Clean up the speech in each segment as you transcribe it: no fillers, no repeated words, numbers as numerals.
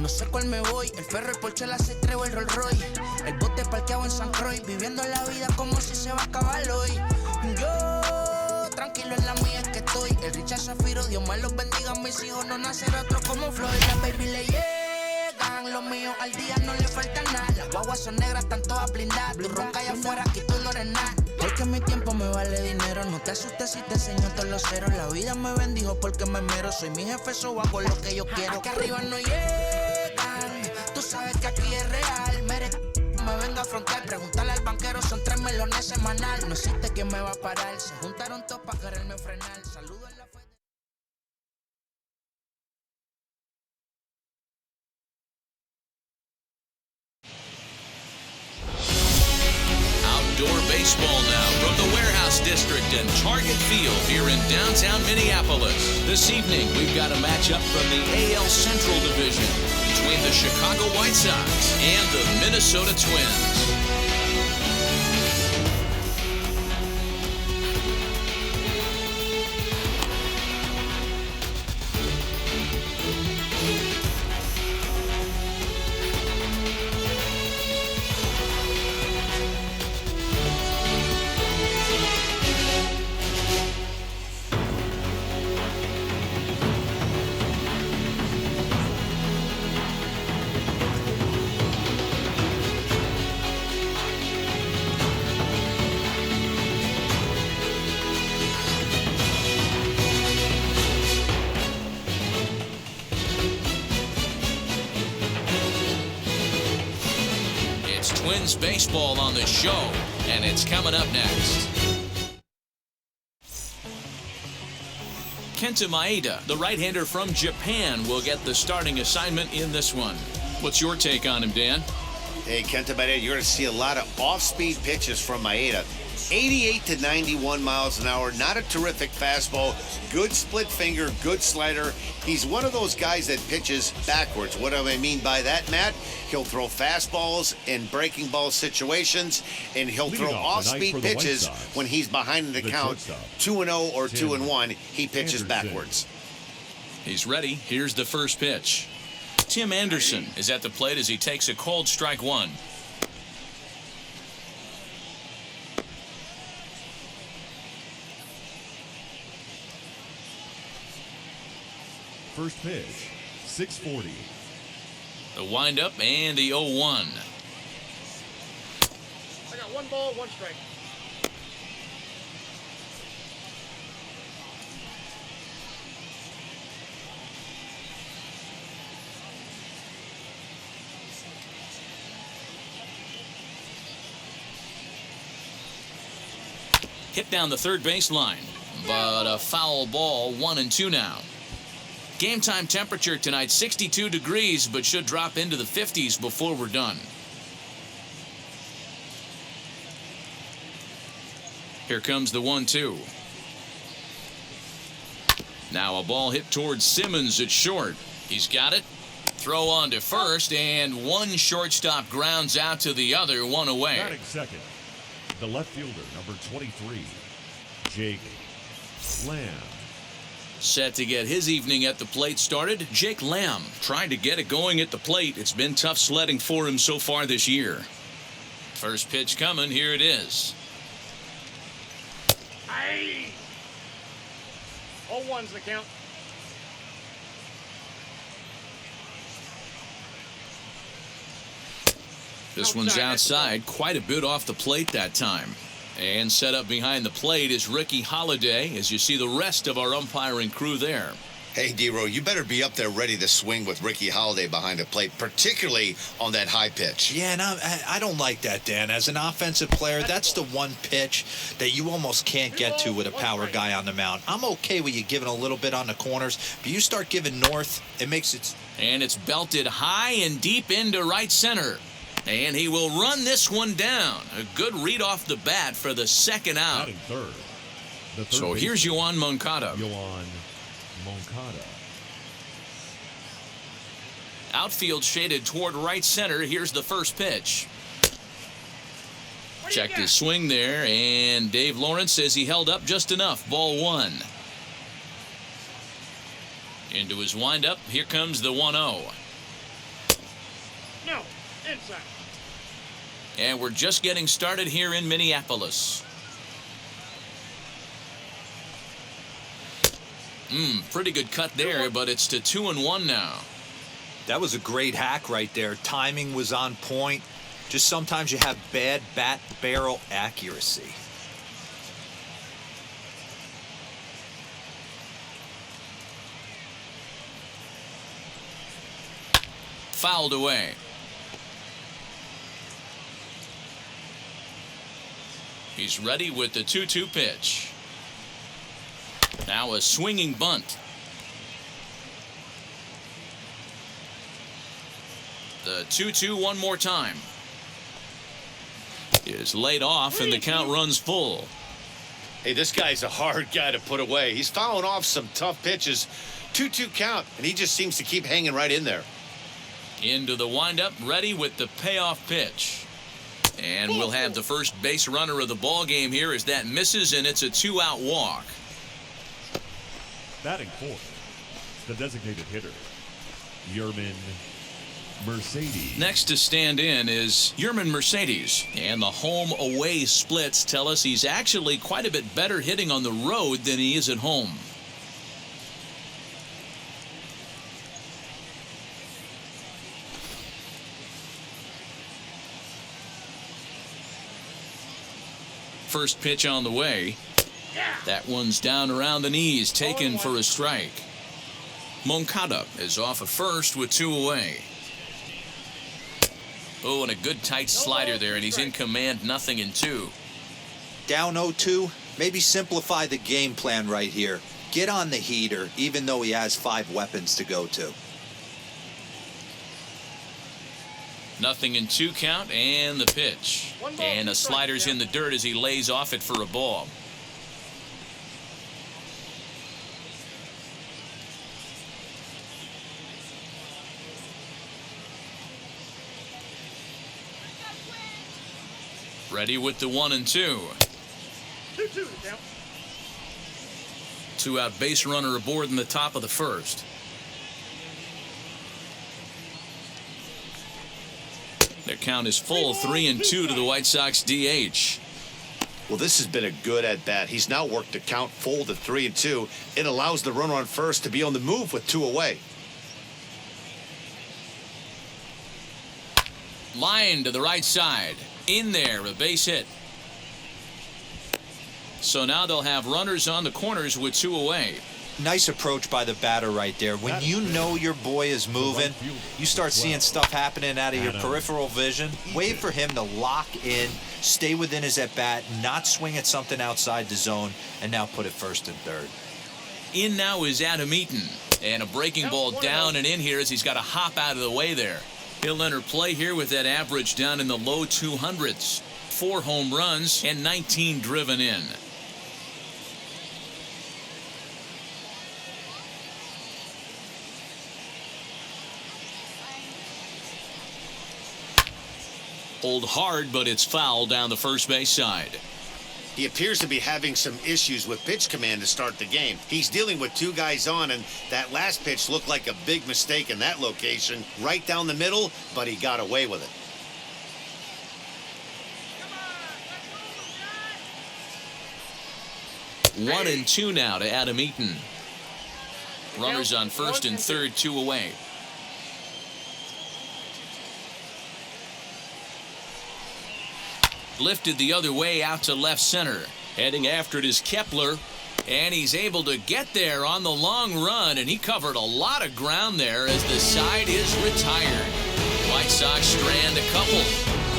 No sé cuál me voy, el ferro, el Porsche, la C3 o el Rolls Royce. El bote parqueado en San Croix, viviendo la vida como si se va a acabar hoy. Yo, tranquilo en la mía es que estoy. El Richard Zafiro, Dios me los bendiga. Mis hijos no nacerá otro como Floyd. Las baby le llegan, los míos al día no le falta nada. Las guaguas son negras, están todas blindadas. Tu ronca allá afuera, aquí tú no eres nada. Porque mi tiempo me vale dinero. No te asustes si te enseño todos los ceros. La vida me bendijo porque me mero. Soy mi jefe, so hago lo que yo quiero. Aquí arriba no llegan. Tú sabes que aquí es real. Me venga a afrontar. Preguntarle al banquero, son 3 melones semanal. No existe quien me va a parar. Se juntaron todos para quererme frenar. Saludos en la fe. Outdoor baseball now from the Warehouse District and Target Field here in downtown Minneapolis. This evening, we've got a matchup from the AL Central Division between the Chicago White Sox and the Minnesota Twins. Twins baseball on the show, and it's coming up next. Kenta Maeda, the right-hander from Japan, will get the starting assignment in this one. What's your take on him, Dan? Hey, Kenta Maeda, you're going to see a lot of off-speed pitches from Maeda. 88 to 91 miles an hour, not a terrific fastball, good split finger, good slider. He's one of those guys that pitches backwards. What do I mean by that, Matt? He'll throw fastballs in breaking ball situations, and he'll throw off-speed pitches when he's behind in the count, 2-0 or 2-1. He pitches backwards. He's ready. Here's the first pitch. Tim Anderson is at the plate as he takes a cold strike one. First pitch, 640. The windup and the 0-1. I got 1 ball, 1 strike. Hit down the third baseline, but a foul ball, 1-2 now. Game time temperature tonight, 62 degrees, but should drop into the 50s before we're done. Here comes the 1-2. Now a ball hit towards Simmons at short. He's got it. Throw on to first, and one shortstop grounds out to the other, one away. Batting second, the left fielder, number 23, Jake Lamb. Set to get his evening at the plate started, Jake Lamb trying to get it going at the plate. It's been tough sledding for him so far this year. First pitch coming, here it is. Aye. 0-1's the count. This one's outside, quite a bit off the plate that time. And set up behind the plate is Ricky Holiday, as you see the rest of our umpiring crew there. Hey, D-Row, you better be up there ready to swing with Ricky Holiday behind the plate, particularly on that high pitch. Yeah, and I don't like that, Dan. As an offensive player, that's the one pitch that you almost can't get to with a power guy on the mound. I'm okay with you giving a little bit on the corners, but you start giving north, it makes it... And it's belted high and deep into right center. And he will run this one down. A good read off the bat for the second out. Third. So here's Yoan Moncada. Yoan Moncada. Outfield shaded toward right center. Here's the first pitch. Checked his swing there, and Dave Lawrence says he held up just enough. Ball 1. Into his windup. Here comes the 1-0. No, inside. And we're just getting started here in Minneapolis. Pretty good cut there, but it's to 2-1 now. That was a great hack right there. Timing was on point. Just sometimes you have bad bat barrel accuracy. Fouled away. He's ready with the 2-2 pitch. Now a swinging bunt. The 2-2 one more time. Is laid off and the count runs full. Hey, this guy's a hard guy to put away. He's fouling off some tough pitches. 2-2 count, and he just seems to keep hanging right in there. Into the windup, ready with the payoff pitch. And we'll have the first base runner of the ball game here as that misses, and it's a 2-out walk. Batting fourth, the designated hitter, Yermin Mercedes. Next to stand in is Yermin Mercedes, and the home-away splits tell us he's actually quite a bit better hitting on the road than he is at home. First pitch on the way. That one's down around the knees, taken for a strike. Moncada is off at first with 2 away. Oh, and a good tight slider there, and he's in command, 0-2. Down 0-2, maybe simplify the game plan right here. Get on the heater, even though he has 5 weapons to go to. 0-2 count, and the pitch. And the slider's in the dirt as he lays off it for a ball. Ready with the 1-2. 2-2 count. 2-out base runner aboard in the top of the first. Their count is full, 3-2 to the White Sox DH. Well, this has been a good at-bat. He's now worked the count full to 3-2. It allows the runner on first to be on the move with 2 away. Line to the right side. In there, a base hit. So now they'll have runners on the corners with 2 away. Nice approach by the batter right there. When you know your boy is moving, you start seeing stuff happening out of your peripheral vision. Wait for him to lock in, stay within his at-bat, not swing at something outside the zone, and now put it first and third. In now is Adam Eaton. And a breaking ball down and in here as he's got to hop out of the way there. He'll enter play here with that average down in the low 200s. 4 home runs and 19 driven in. Hold hard, but it's foul down the first base side. He appears to be having some issues with pitch command to start the game. He's dealing with 2 guys on, and that last pitch looked like a big mistake in that location. Right down the middle, but he got away with it. 1-2 now to Adam Eaton. Runners on first and third, 2 away. Lifted the other way out to left center. Heading after it is Kepler. And he's able to get there on the long run. And he covered a lot of ground there as the side is retired. White Sox strand a couple.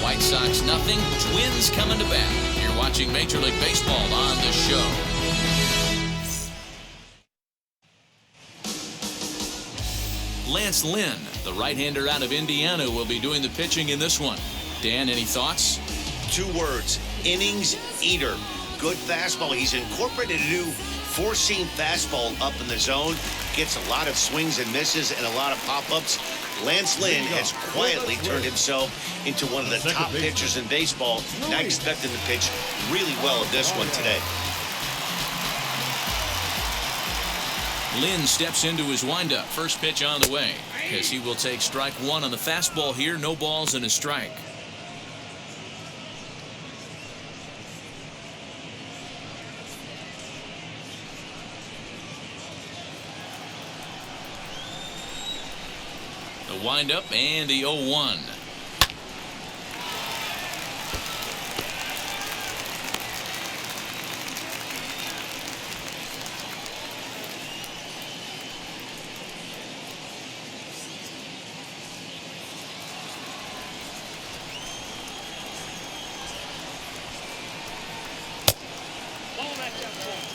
White Sox nothing. Twins coming to bat. You're watching Major League Baseball on the show. Lance Lynn, the right-hander out of Indiana, will be doing the pitching in this one. Dan, any thoughts? 2 words, innings eater. Good fastball. He's incorporated a new 4-seam fastball up in the zone. Gets a lot of swings and misses and a lot of pop-ups. Lance Lynn has quietly turned himself into one of the top pitchers in baseball. And I expect him to pitch really well at this one today. Lynn steps into his windup. First pitch on the way, as he will take strike one on the fastball here. No balls and a strike. The windup and the 0-1.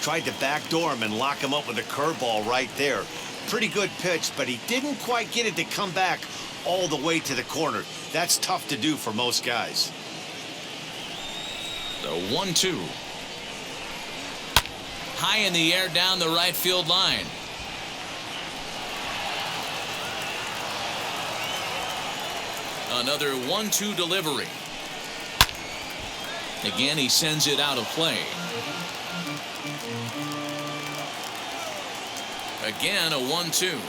Tried to backdoor him and lock him up with a curveball right there. Pretty good pitch, but he didn't quite get it to come back all the way to the corner. That's tough to do for most guys. The 1-2. High in the air down the right field line. Another 1-2 delivery. Again, he sends it out of play. Again, a 1-2.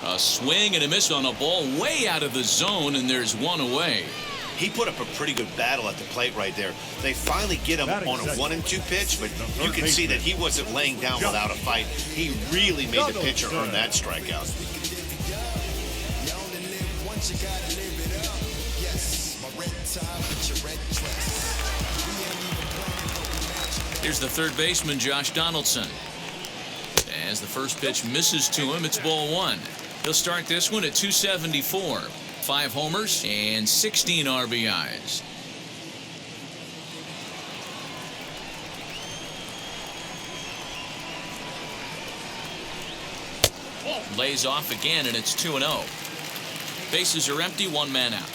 A swing and a miss on a ball way out of the zone, and there's one away. He put up a pretty good battle at the plate right there. They finally get him on a 1-2 pitch, but you can see that he wasn't laying down without a fight. He really made the pitcher earn that strikeout. Here's the third baseman, Josh Donaldson. As the first pitch misses to him, it's ball one. He'll start this one at 274. 5 homers and 16 RBIs. Lays off again, and it's 2-0. Bases are empty, 1 man out.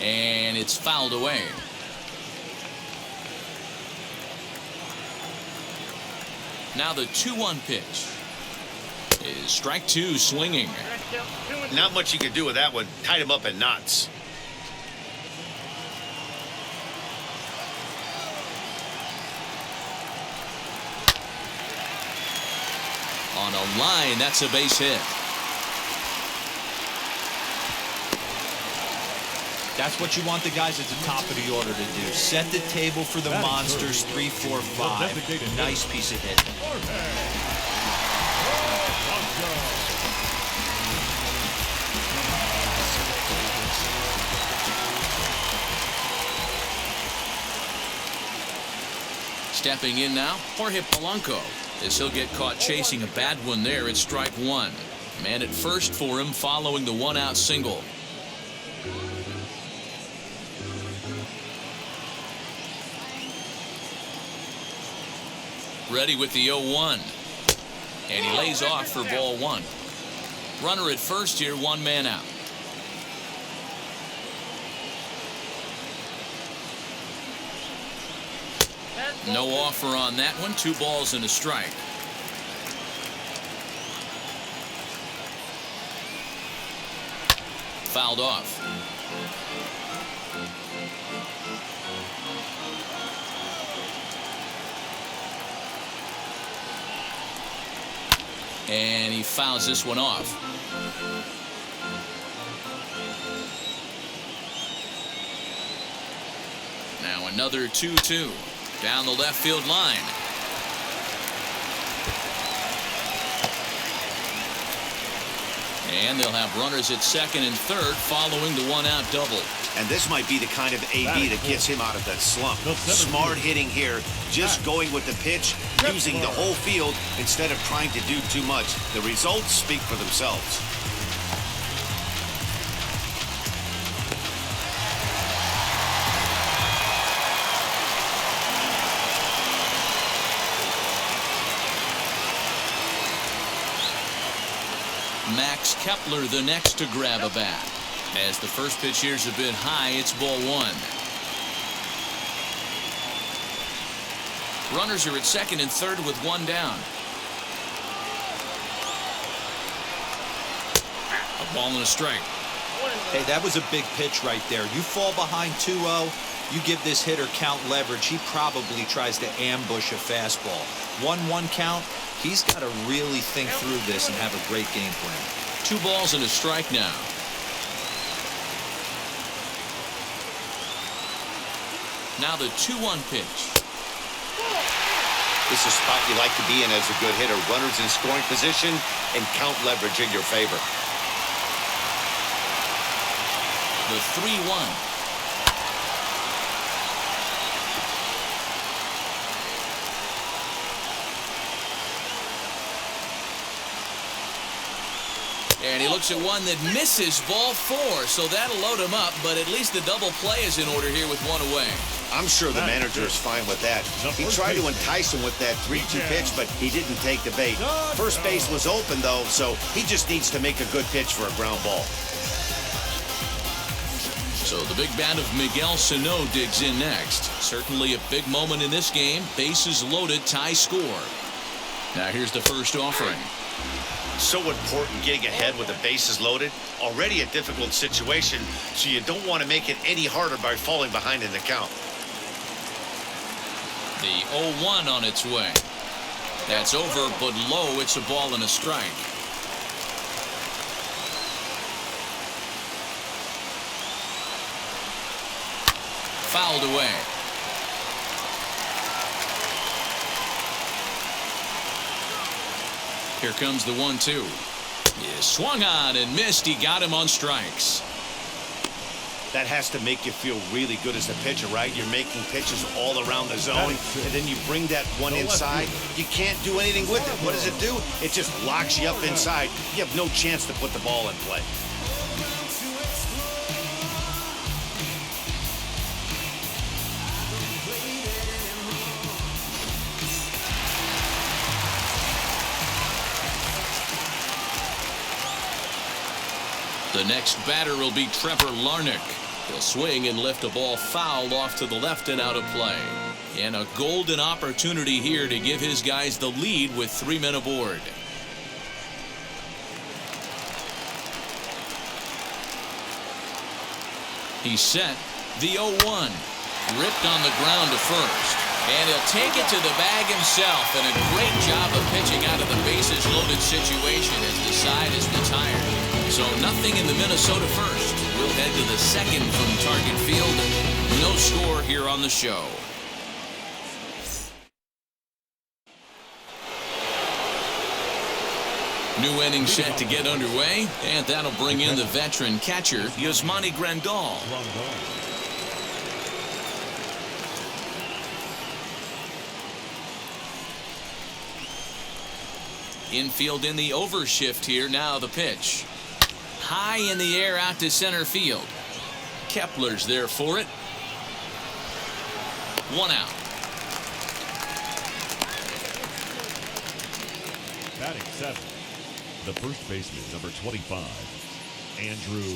And it's fouled away. Now the 2-1 pitch is strike 2, swinging. Not much you could do with that one. Tied him up in knots. On a line, that's a base hit. That's what you want the guys at the top of the order to do. Set the table for the monsters. 3, 4, 5. Nice piece of hitting. Stepping in now, Jorge Polanco, as he'll get caught chasing a bad one there at strike 1. Man at first for him following the 1-out single. Ready with the 0-1. And he lays off for ball 1. Runner at first here, 1 man out. No offer on that one. 2 balls and a strike. Fouled off. And he fouls this one off. Now another 2-2 down the left field line. And they'll have runners at second and third following the 1-out double. And this might be the kind of AB that gets him out of that slump. Smart hitting here, just going with the pitch, using the whole field instead of trying to do too much. The results speak for themselves. Max Kepler the next to grab a bat. As the first pitch here's a bit high, it's ball 1. Runners are at second and third with 1 down. A ball and a strike. Hey, that was a big pitch right there. You fall behind 2-0, You give this hitter count leverage, he probably tries to ambush a fastball. 1-1 count, he's got to really think through this and have a great game plan. 2 balls and a strike now. Now the 2-1 pitch. This is a spot you like to be in as a good hitter. Runners in scoring position and count leverage in your favor. The 3-1. And he looks at one that misses, ball 4, so that'll load him up, but at least the double play is in order here with 1 away. I'm sure the manager is fine with that. He tried to entice him with that 3-2 pitch, but he didn't take the bait. First base was open, though, so he just needs to make a good pitch for a ground ball. So the big bat of Miguel Sano digs in next. Certainly a big moment in this game. Bases loaded, tie score. Now here's the first offering. So important getting ahead with the bases loaded. Already a difficult situation, so you don't want to make it any harder by falling behind in the count. The 0-1 on its way. That's over, but low. It's a ball and a strike. Fouled away. Here comes the 1-2. He swung on and missed. He got him on strikes. That has to make you feel really good as a pitcher, right? You're making pitches all around the zone, and then you bring that one inside. You can't do anything with it. What does it do? It just locks you up inside. You have no chance to put the ball in play. The next batter will be Trevor Larnach. He'll swing and lift a ball foul off to the left and out of play. And a golden opportunity here to give his guys the lead with 3 men aboard. He's set. The 0-1. Ripped on the ground to first. And he'll take it to the bag himself. And a great job of pitching out of the bases loaded situation as the side is retired. So nothing in the Minnesota first. We'll head to the second from Target Field. No score here on the show. New inning set to get underway, and that'll bring in the veteran catcher, Yasmani Grandal. Infield in the overshift here. Now the pitch. High in the air out to center field. Kepler's there for it. 1 out. Batting 7. The first baseman, number 25, Andrew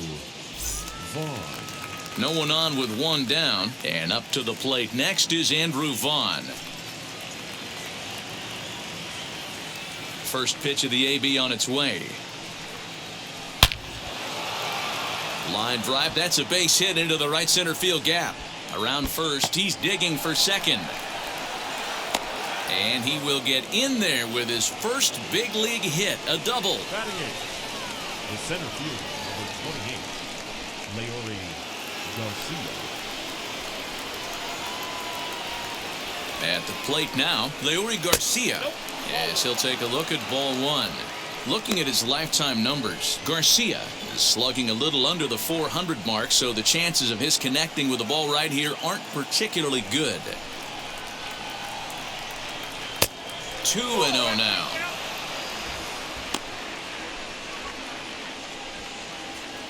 Vaughn. No one on with 1 down. And up to the plate next is Andrew Vaughn. First pitch of the AB on its way. Line drive, that's a base hit into the right center field gap. Around first, he's digging for second. And he will get in there with his first big league hit, a double. Batting 8. The center fielder, number 28, Leori Garcia. At the plate now, Leori Garcia. Yes, he'll take a look at ball 1. Looking at his lifetime numbers, Garcia is slugging a little under the 400 mark, so the chances of his connecting with the ball right here aren't particularly good. 2-0 now.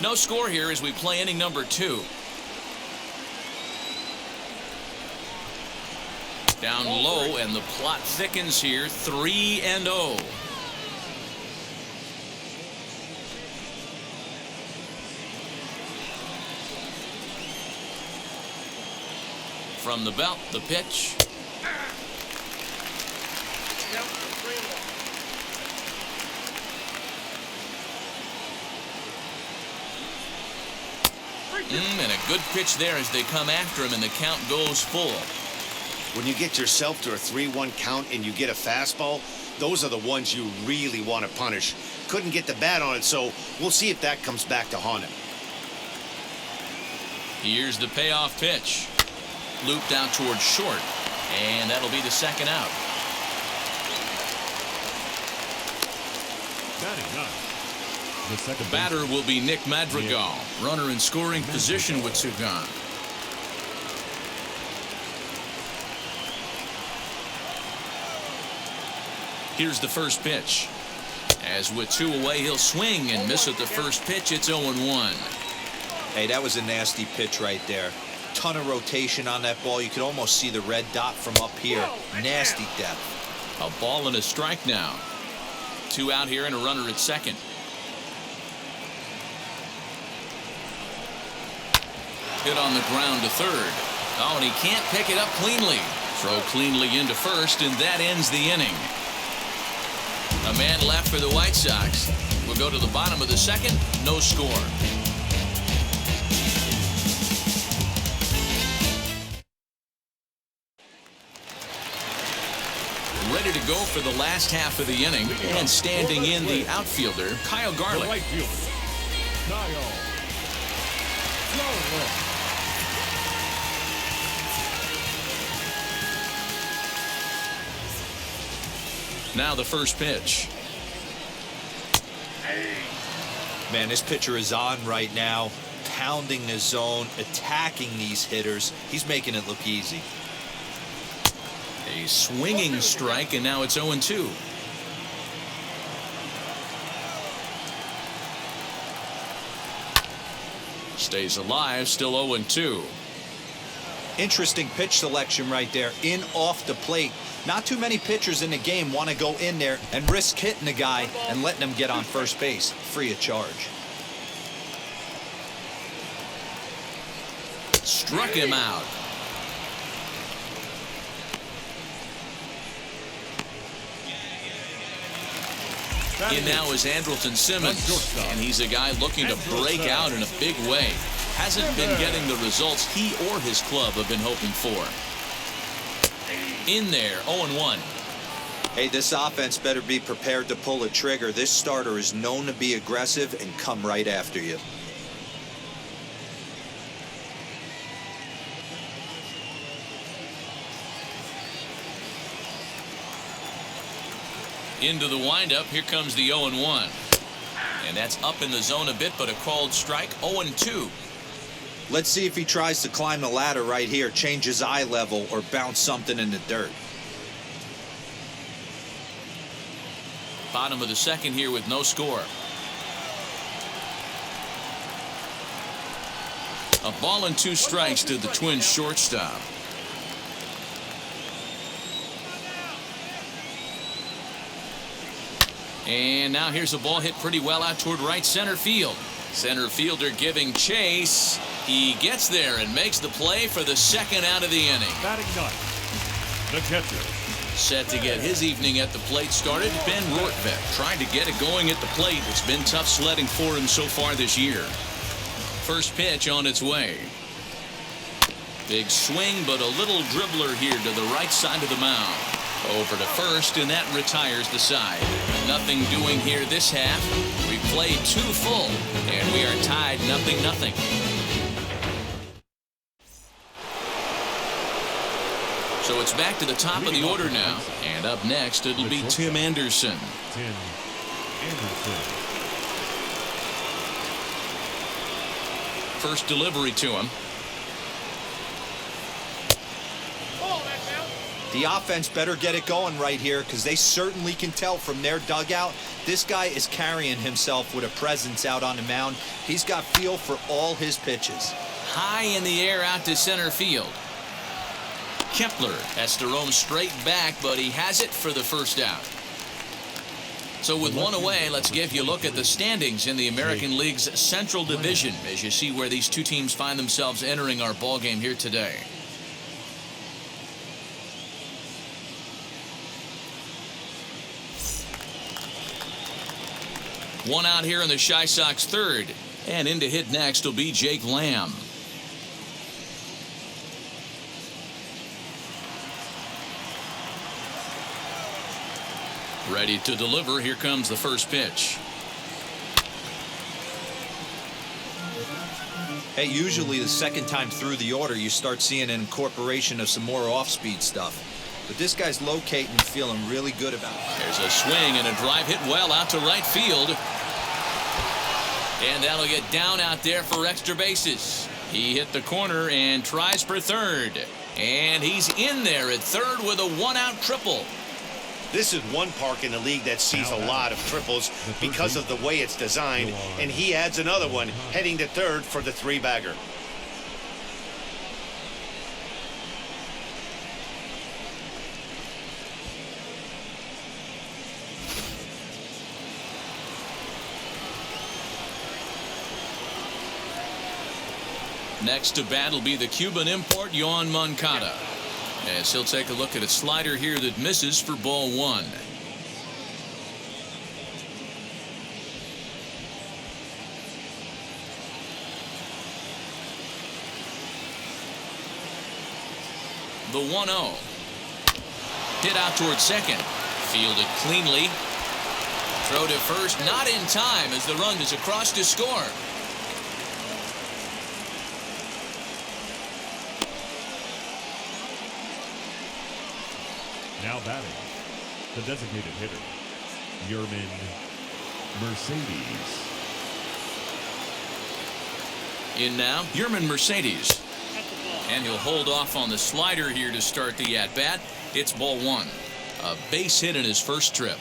No score here as we play inning number 2. Down low, and the plot thickens here. 3-0. From the belt, the pitch. And a good pitch there as they come after him, and the count goes full. When you get yourself to a 3-1 count and you get a fastball, those are the ones you really want to punish. Couldn't get the bat on it, so we'll see if that comes back to haunt him. Here's the payoff pitch. Looped out towards short, and that'll be the second out. Batting ninth, the second Batter will be Nick Madrigal. Runner in scoring position with two gone. Here's the first pitch. As with two away, he'll swing and miss at the first pitch. It's 0-1. Hey, that was a nasty pitch right there. Ton of rotation on that ball. You could almost see the red dot from up here. Nasty depth. A ball and a strike now. Two out here and a runner at second. Hit on the ground to third. Oh, and he can't pick it up cleanly. Throw cleanly into first, and that ends the inning. A man left for the White Sox. We'll go to the bottom of the second. No score. Ready to go for the last half of the inning, and standing in the outfielder, Kyle The Garlick. right fielder, Kyle Garlick. Now the first pitch. Man, this pitcher is on right now, pounding the zone, attacking these hitters. He's making it look easy. A swinging strike, and now it's 0-2. Stays alive, still 0-2. Interesting pitch selection right there, in off the plate. Not too many pitchers in the game want to go in there and risk hitting the guy and letting him get on first base free of charge. Struck him out. In now is Andrelton Simmons, and he's a guy looking to break out in a big way. Hasn't been getting the results he or his club have been hoping for. In there, 0-1. Hey, this offense better be prepared to pull a trigger. This starter is known to be aggressive and come right after you. Into the windup, here comes the 0-1. And that's up in the zone a bit, but a called strike, 0-2. Let's see if he tries to climb the ladder right here, change his eye level, or bounce something in the dirt. Bottom of the second here with no score. A ball and two strikes to the Twins shortstop. And now here's a ball hit pretty well out toward right center field. Center fielder giving chase. He gets there and makes the play for the second out of the inning. Batting ninth, the catcher. Set to get his evening at the plate started, Ben Rortvedt. Trying to get it going at the plate. It's been tough sledding for him so far this year. First pitch on its way. Big swing, but a little dribbler here to the right side of the mound. Over to first, and that retires the side. Nothing doing here this half. We played two full, and we are tied 0-0. So it's back to the top of the order now. And up next, it'll be Tim Anderson. Tim Anderson. First delivery to him. The offense better get it going right here, because they certainly can tell from their dugout this guy is carrying himself with a presence out on the mound. He's got feel for all his pitches. High in the air out to center field. Kepler has to roam straight back, but he has it for the first out. So with one away, let's give you a look at the standings in the American League's Central Division as you see where these two teams find themselves entering our ball game here today. One out here in the Chi Sox third. And in to hit next will be Jake Lamb. Ready to deliver. Here comes the first pitch. Hey, usually the second time through the order, you start seeing an incorporation of some more off-speed stuff. But this guy's locating, feeling really good about it. There's a swing and a drive hit well out to right field. And that'll get down out there for extra bases. He hit the corner and tries for third. And he's in there at third with a one-out triple. This is one park in the league that sees a lot of triples because of the way it's designed, and he adds another one heading to third for the three-bagger. Next to bat will be the Cuban import, Yoan Moncada. As he'll take a look at a slider here that misses for ball one. The 1-0. Hit out towards second. Fielded cleanly. Throw to first, not in time as the run is across to score. Now batting, the designated hitter, Yerman Mercedes. In now, Yerman Mercedes. And he'll hold off on the slider here to start the at-bat. It's ball one. A base hit in his first trip.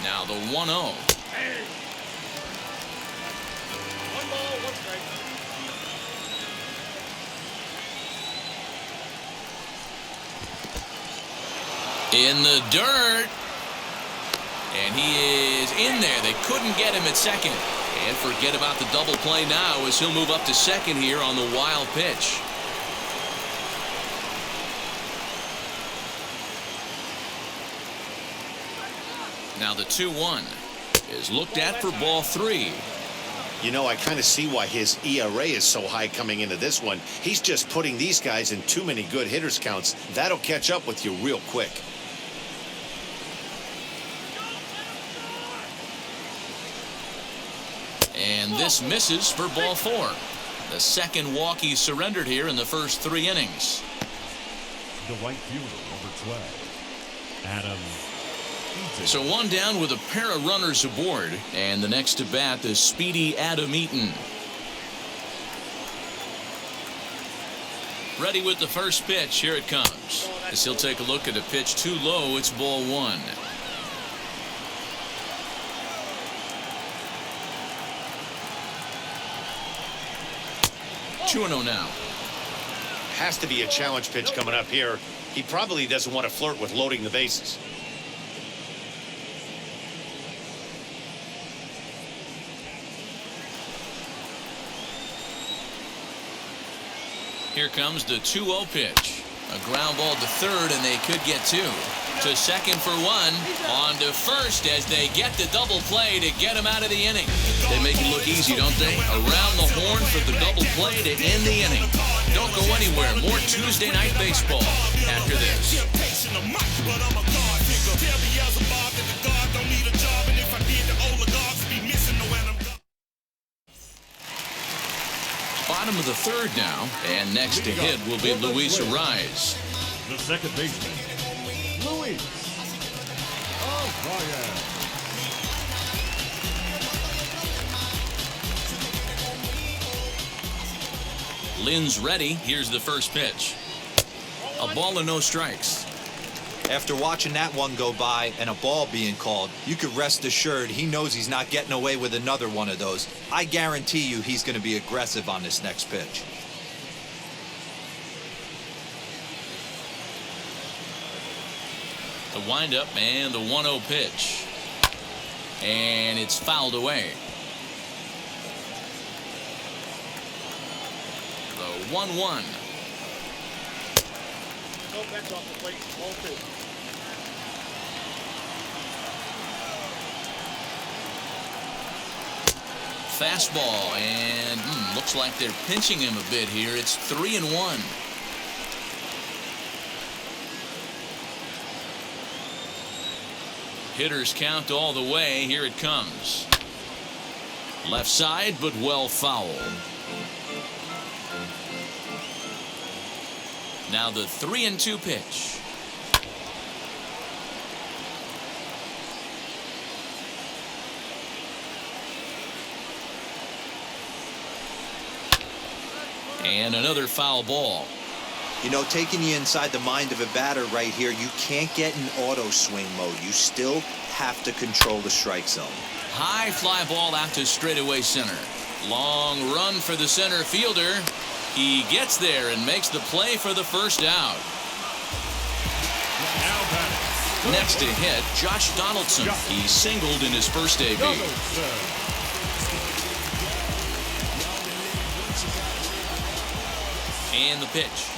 Now the 1-0. In the dirt. And he is in there. They couldn't get him at second. And forget about the double play now as he'll move up to second here on the wild pitch. Now the 2-1 is looked at for ball three. You know, I kind of see why his ERA is so high coming into this one. He's just putting these guys in too many good hitters counts. That'll catch up with you real quick. And this misses for ball four. The second walk he surrendered here in the first 3 innings. The right fielder, number 12, Adam Eaton. So one down with a pair of runners aboard. And the next to bat, the speedy Adam Eaton. Ready with the first pitch. Here it comes. As he'll take a look at a pitch too low, it's ball one. Now. Has to be a challenge pitch coming up here. He probably doesn't want to flirt with loading the bases. Here comes the 2-0 pitch. A ground ball to third, and they could get two. To second for one. On to first as they get the double play to get him out of the inning. They make it look easy, don't they? Around the horn for the double play to end the inning. Don't go anywhere. More Tuesday Night Baseball after this. Bottom of the third now, and next to hit will be Luis Ariz. The second baseman, Luis Ariz. Lynn's ready. Here's the first pitch. A ball and no strikes. After watching that one go by and a ball being called, you could rest assured he knows he's not getting away with another one of those. I guarantee you he's going to be aggressive on this next pitch. The windup and the 1-0 pitch. And it's fouled away. The 1-1. No bets off the plate. Ball 2. Fastball, and looks like they're pinching him a bit here. It's 3-1. Hitters count all the way. Here it comes. Left side, but well fouled. Now the 3-2 pitch. And another foul ball. You know, taking you inside the mind of a batter right here, you can't get in auto swing mode. You still have to control the strike zone. High fly ball out to straightaway center. Long run for the center fielder. He gets there and makes the play for the first out. Next to hit, Josh Donaldson. He singled in his first AB. And the pitch.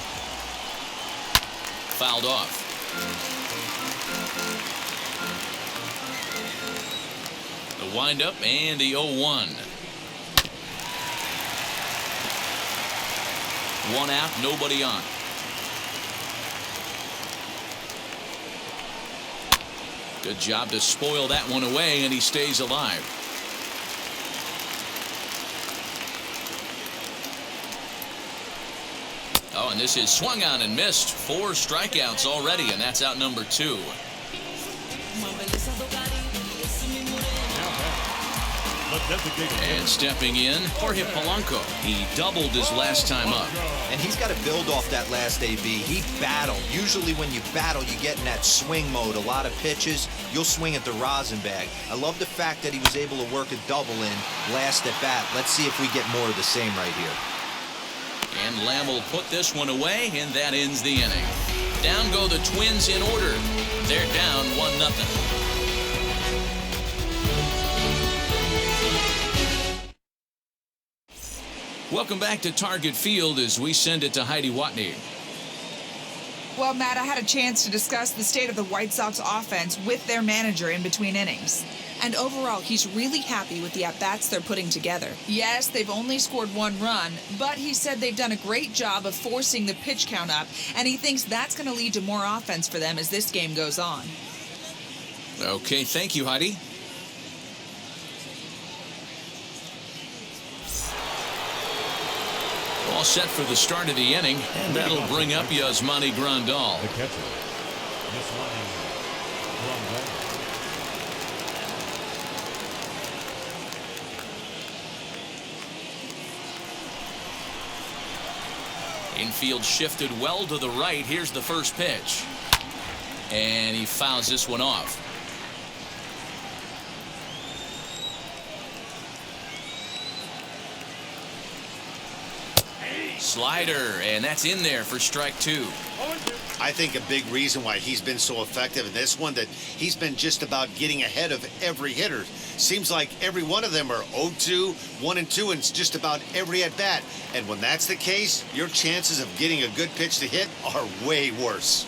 Fouled off. The windup and the 0-1. One out, nobody on. Good job to spoil that one away, and he stays alive. Oh, and this is swung on and missed. 4 strikeouts already, and that's out number 2. And stepping in, Jorge Polanco. He doubled his last time up. And he's got to build off that last AB. He battled. Usually when you battle, you get in that swing mode. A lot of pitches, you'll swing at the rosin bag. I love the fact that he was able to work a double in last at bat. Let's see if we get more of the same right here. And Lamb will put this one away, and that ends the inning. Down go the Twins in order. They're down 1-0. Welcome back to Target Field as we send it to Heidi Watney. Well, Matt, I had a chance to discuss the state of the White Sox offense with their manager in between innings. And overall, he's really happy with the at-bats they're putting together. Yes, they've only scored 1 run, but he said they've done a great job of forcing the pitch count up, and he thinks that's going to lead to more offense for them as this game goes on. Okay, thank you, Heidi. All set for the start of the inning, and that'll bring up Yasmani Grandal. The catcher, Yasmani Grandal. Infield shifted well to the right. Here's the first pitch. And he fouls this one off. Slider, and that's in there for strike 2. I think a big reason why he's been so effective in this one, that he's been just about getting ahead of every hitter. Seems like every one of them are 0-2, 1-2, and it's just about every at-bat. And when that's the case, your chances of getting a good pitch to hit are way worse.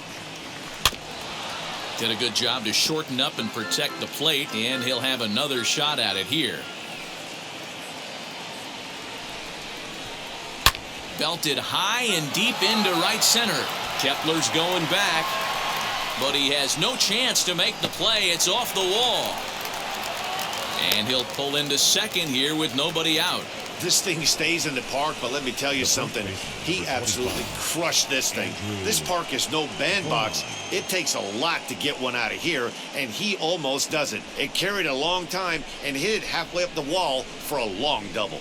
Did a good job to shorten up and protect the plate, and he'll have another shot at it here. Belted high and deep into right center. Kepler's going back, but he has no chance to make the play. It's off the wall. And he'll pull into second here with nobody out. This thing stays in the park, but let me tell you something. He absolutely crushed this thing. This park is no bandbox. It takes a lot to get one out of here, and he almost does it. It carried a long time and hit it halfway up the wall for a long double.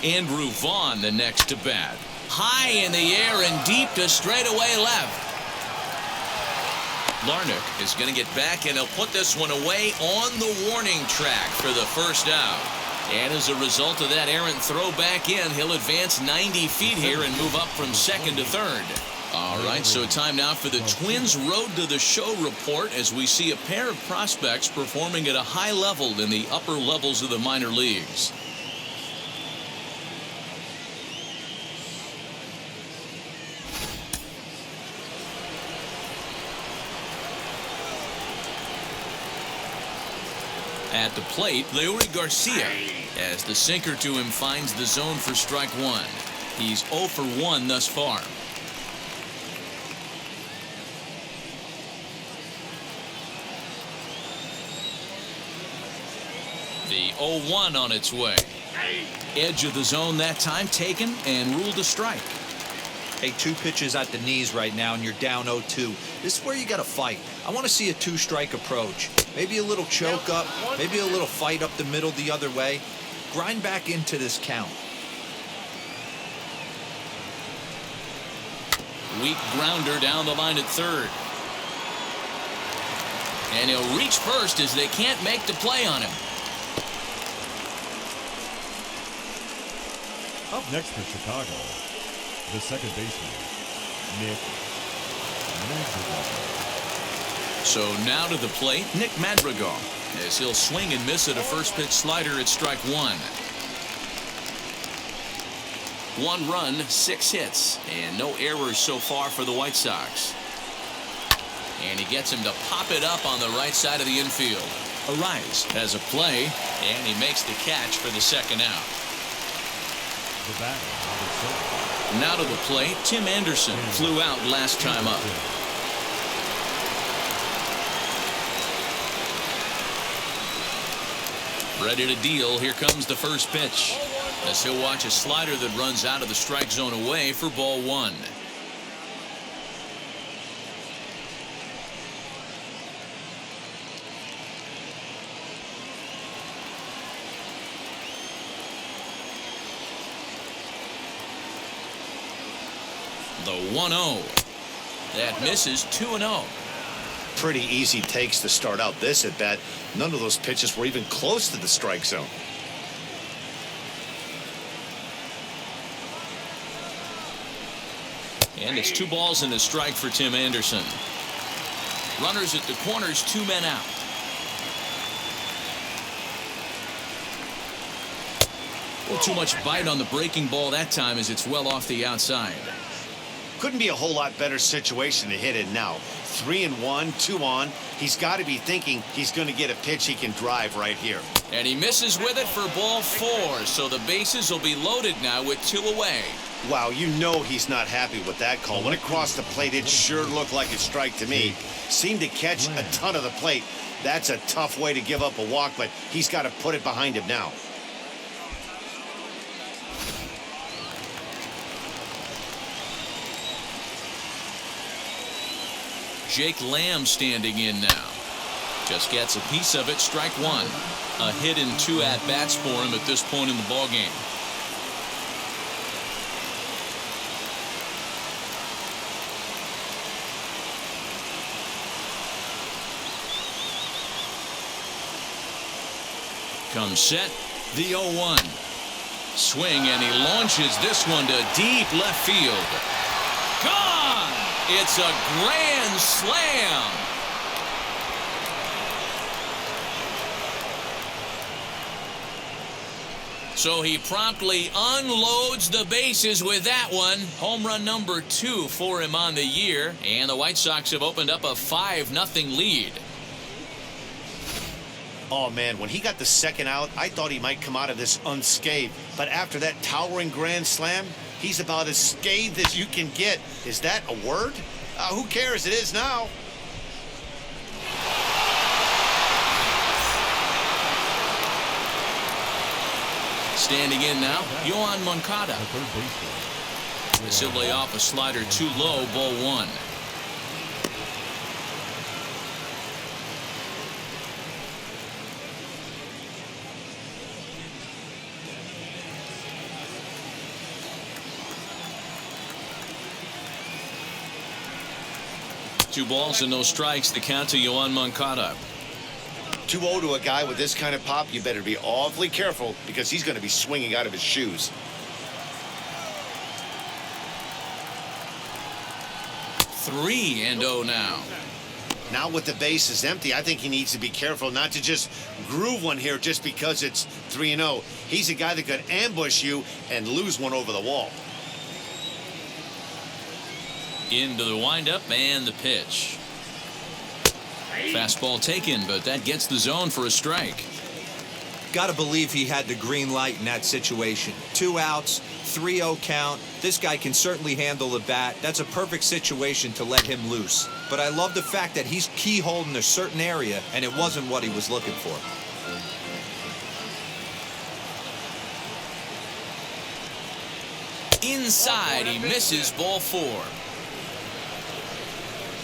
Andrew Vaughn the next to bat. High in the air and deep to straightaway left. Larnach is going to get back, and he'll put this one away on the warning track for the first out. And as a result of that errant throw back in, he'll advance 90 feet here and move up from second to third. All right, so time now for the Twins Road to the Show report as we see a pair of prospects performing at a high level in the upper levels of the minor leagues. At the plate, Leury Garcia, as the sinker to him finds the zone for strike one. He's 0 for 1 thus far. The 0-1 on its way. Edge of the zone that time taken and ruled a strike. Hey, 2 pitches at the knees right now, and you're down 0-2. This is where you got to fight. I want to see a 2-strike approach. Maybe a little choke up, maybe a little fight up the middle the other way. Grind back into this count. Weak grounder down the line at third. And he'll reach first as they can't make the play on him. Up next for Chicago, the second baseman, Nick Madrigal. So now to the plate, Nick Madrigal, as he'll swing and miss at a first pitch slider at strike one. 1 run, 6 hits, and no errors so far for the White Sox. And he gets him to pop it up on the right side of the infield. Arias has a play, and he makes the catch for the second out. The batter, now to the plate, Tim Anderson flew out last time up. Ready to deal. Here comes the first pitch, as he'll watch a slider that runs out of the strike zone away for ball 1. The 1-0. That misses. 2-0. Pretty easy takes to start out this at bat. None of those pitches were even close to the strike zone. And it's 2 balls and a strike for Tim Anderson. Runners at the corners, 2 men out. A little too much bite on the breaking ball that time as it's well off the outside. Couldn't be a whole lot better situation to hit it now. 3-1, 2 on. He's got to be thinking he's going to get a pitch he can drive right here. And he misses with it for ball 4, so the bases will be loaded now with 2 away. Wow, you know he's not happy with that call. When it crossed the plate, it sure looked like a strike to me. Seemed to catch a ton of the plate. That's a tough way to give up a walk, but he's got to put it behind him now. Jake Lamb standing in now. Just gets a piece of it. Strike 1. A hit and 2 at-bats for him at this point in the ballgame. Comes set. The 0-1. Swing, and he launches this one to deep left field. Gone! It's a grand slam. So he promptly unloads the bases with that one. Home run number 2 for him on the year. And the White Sox have opened up a 5-0 lead. Oh, man, when he got the second out, I thought he might come out of this unscathed. But after that towering grand slam, he's about as scathed as you can get. Is that a word? Who cares? It is now. Standing in now, Yohan Moncada. the third baseman. This will lay off a slider too low, ball 1. Two balls and no strikes. The count to Yohan Moncada. 2-0 to a guy with this kind of pop. You better be awfully careful because he's going to be swinging out of his shoes. 3-0 now. Now with the bases empty, I think he needs to be careful not to just groove one here just because it's 3-0. He's a guy that could ambush you and lose one over the wall. Into the windup and the pitch. Fastball taken, but that gets the zone for a strike. Got to believe he had the green light in that situation. 2 outs, 3-0 count. This guy can certainly handle the bat. That's a perfect situation to let him loose. But I love the fact that he's keyholding a certain area, and it wasn't what he was looking for. Inside, he misses, ball 4.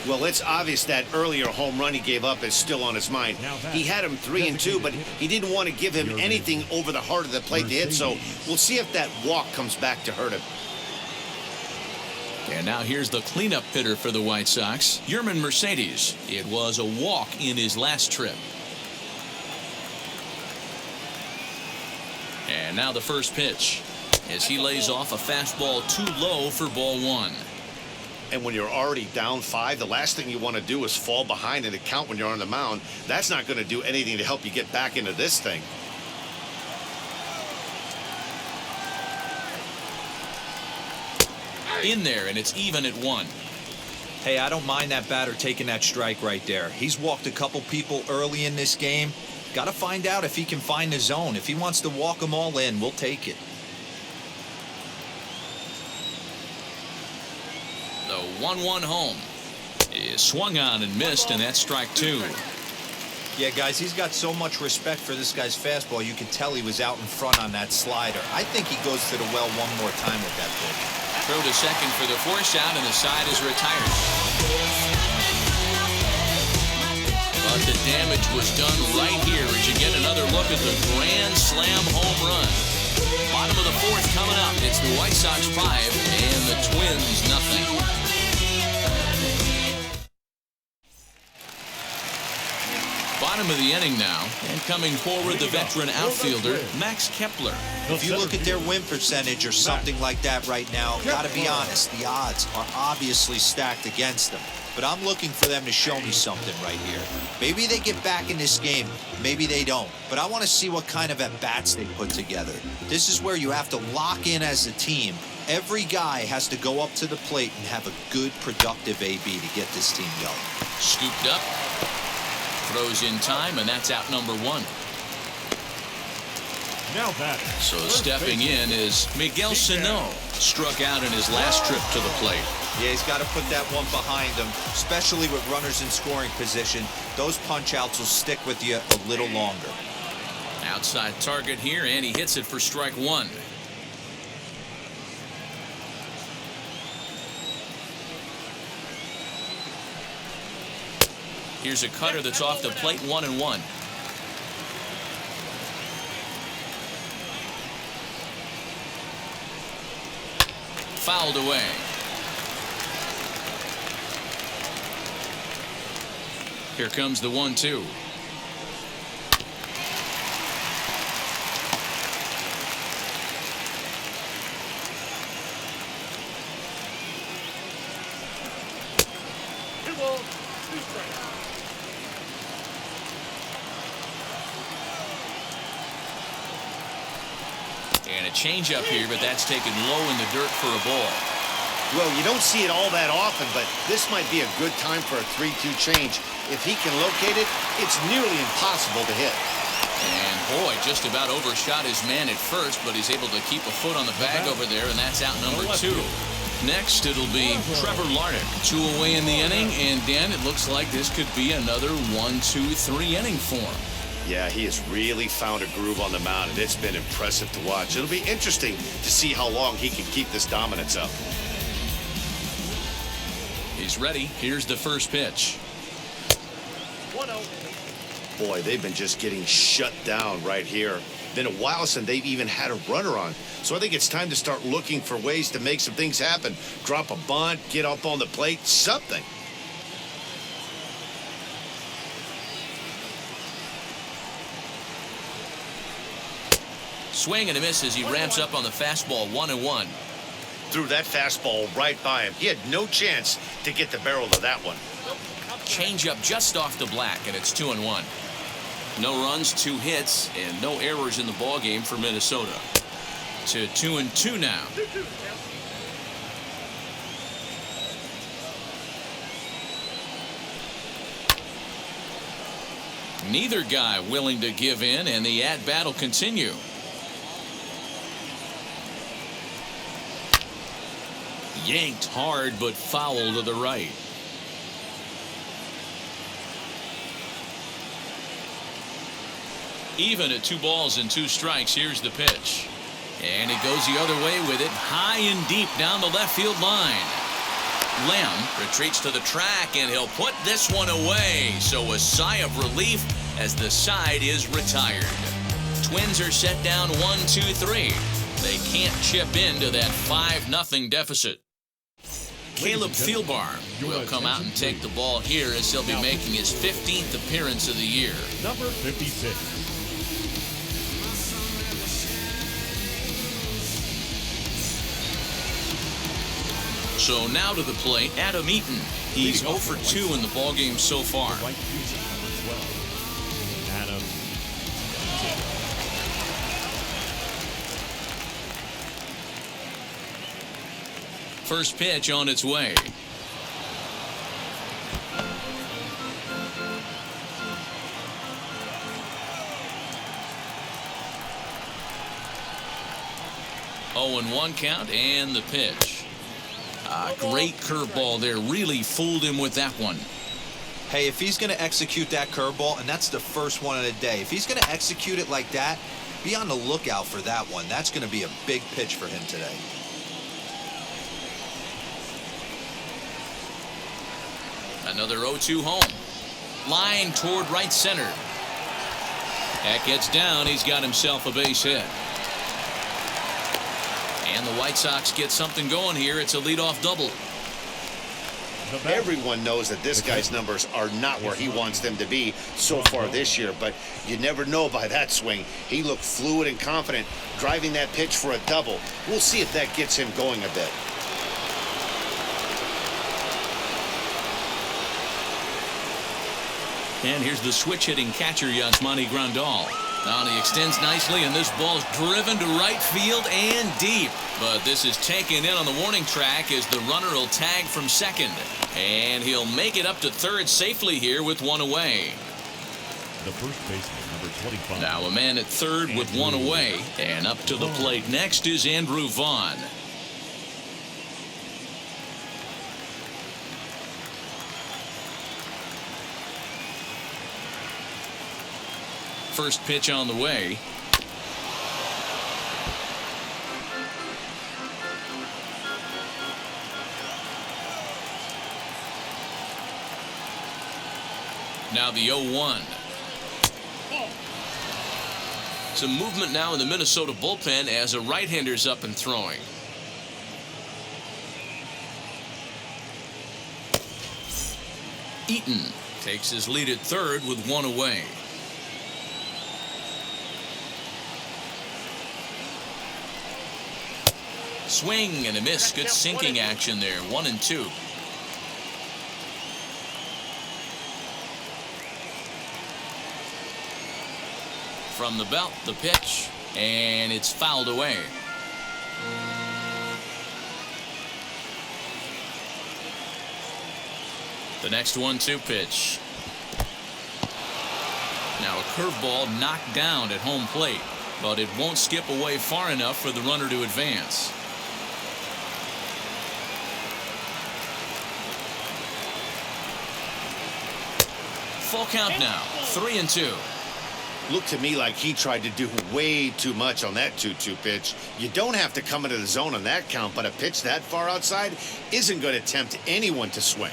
Well, it's obvious that earlier home run he gave up is still on his mind. He had him 3-2, but he didn't want to give him anything over the heart of the plate to hit, so we'll see if that walk comes back to hurt him. And now here's the cleanup hitter for the White Sox, Yerman Mercedes. It was a walk in his last trip. And now the first pitch as he lays off a fastball too low for ball 1. And when you're already down 5, the last thing you want to do is fall behind in the count when you're on the mound. That's not going to do anything to help you get back into this thing. In there, and it's even at 1. Hey, I don't mind that batter taking that strike right there. He's walked a couple people early in this game. Got to find out if he can find the zone. If he wants to walk them all in, we'll take it. The 1-1 home is swung on and missed, and that's strike 2. Yeah, guys, he's got so much respect for this guy's fastball. You can tell he was out in front on that slider. I think he goes to the well one more time with that pitch. Throw to second for the force out, and the side is retired. But the damage was done right here as you get another look at the grand slam home run. Bottom of the 4th coming up. It's the White Sox 5 and the Twins nothing. Bottom of the inning now, and coming forward the veteran outfielder Max Kepler. If you look at their win percentage or something like that right now, gotta be honest, the odds are obviously stacked against them. But I'm looking for them to show me something right here. Maybe they get back in this game, maybe they don't. But I want to see what kind of at-bats they put together. This is where you have to lock in as a team. Every guy has to go up to the plate and have a good, productive AB to get this team going. Scooped up, throws in time, and that's out number 1. Now that. So stepping in is Miguel Sano, struck out in his last trip to the plate. Yeah, he's got to put that one behind him, especially with runners in scoring position. Those punch-outs will stick with you a little longer. Outside target here, and he hits it for strike 1. Here's a cutter that's off the plate, 1-1. Fouled away. Here comes the 1-2. And a changeup here, but that's taken low in the dirt for a ball. Well, you don't see it all that often, but this might be a good time for a 3-2 change. If he can locate it, it's nearly impossible to hit. And boy, just about overshot his man at first, but he's able to keep a foot on the bag over there, and that's out number 2. Next, it'll be Trevor Larnach. 2 away in the inning, and Dan, it looks like this could be another 1-2-3 inning for him. Yeah, he has really found a groove on the mound, and it's been impressive to watch. It'll be interesting to see how long he can keep this dominance up. He's ready. Here's the first pitch. 1-0. Boy, they've been just getting shut down right here. Been a while since they've even had a runner on. So I think it's time to start looking for ways to make some things happen. Drop a bunt, get up on the plate, something. Swing and a miss as he ramps up on the fastball, 1-1. threw that fastball right by him. He had no chance to get the barrel of that one. Changeup just off the black, and it's 2-1. No runs, 2 hits, and no errors in the ball game for Minnesota. To 2-2 now. Neither guy willing to give in, and the at-bat will continue. Yanked hard, but foul to the right. Even at 2 balls and 2 strikes, here's the pitch. And it goes the other way with it, high and deep down the left field line. Lamb retreats to the track, and he'll put this one away. So a sigh of relief as the side is retired. Twins are set down 1-2-3. They can't chip into that 5-0 deficit. Caleb Thielbar will come out and take the ball here as he'll be making his 15th appearance of the year. Number 56. So now to the plate, Adam Eaton. He's 0 for 2 in the ballgame so far. Right fielder, number 12. Adam. First pitch on its way. Oh, and 1 count, and the pitch. Great curveball there. Really fooled him with that one. Hey, if he's going to execute that curveball, and that's the first one of the day, if he's going to execute it like that, be on the lookout for that one. That's going to be a big pitch for him today. Another 0-2 home. Line toward right center. That gets down. He's got himself a base hit. And the White Sox get something going here. It's a leadoff double. Everyone knows that this guy's numbers are not where he wants them to be so far this year, but you never know by that swing. He looked fluid and confident driving that pitch for a double. We'll see if that gets him going a bit. And here's the switch-hitting catcher, Yasmani Grandal. Now he extends nicely, and this ball's driven to right field and deep. But this is taken in on the warning track as the runner will tag from second. And he'll make it up to third safely here with 1 away. The first baseman, number 25. Now a man at third with 1 away. And up to the plate next is Andrew Vaughn. First pitch on the way. Now the 0-1. Some movement now in the Minnesota bullpen as a right-hander's up and throwing. Eaton takes his lead at third with 1 away. Swing and a miss. Good sinking action there. 1-2. From the belt, the pitch, and it's fouled away. The next 1-2 pitch. Now a curveball knocked down at home plate, but it won't skip away far enough for the runner to advance. Full count now, 3-2. Looked to me like he tried to do way too much on that 2-2 pitch. You don't have to come into the zone on that count, but a pitch that far outside isn't going to tempt anyone to swing.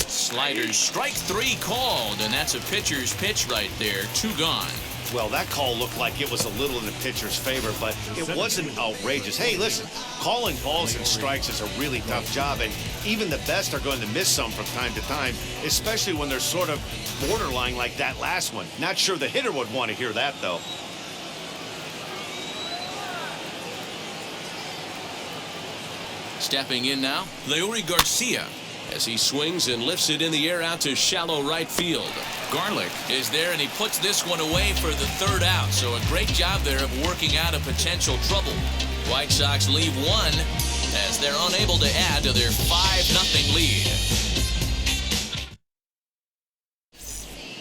Sliders, strike 3 called, and that's a pitcher's pitch right there. 2 gone. Well, that call looked like it was a little in the pitcher's favor, but it wasn't outrageous. Hey, listen, calling balls and strikes is a really tough job, and even the best are going to miss some from time to time, especially when they're sort of borderline like that last one. Not sure the hitter would want to hear that, though. Stepping in now, Leury Garcia, as he swings and lifts it in the air out to shallow right field. Garlick is there, and he puts this one away for the third out. So a great job there of working out a potential trouble. White Sox leave one as they're unable to add to their 5-0 lead.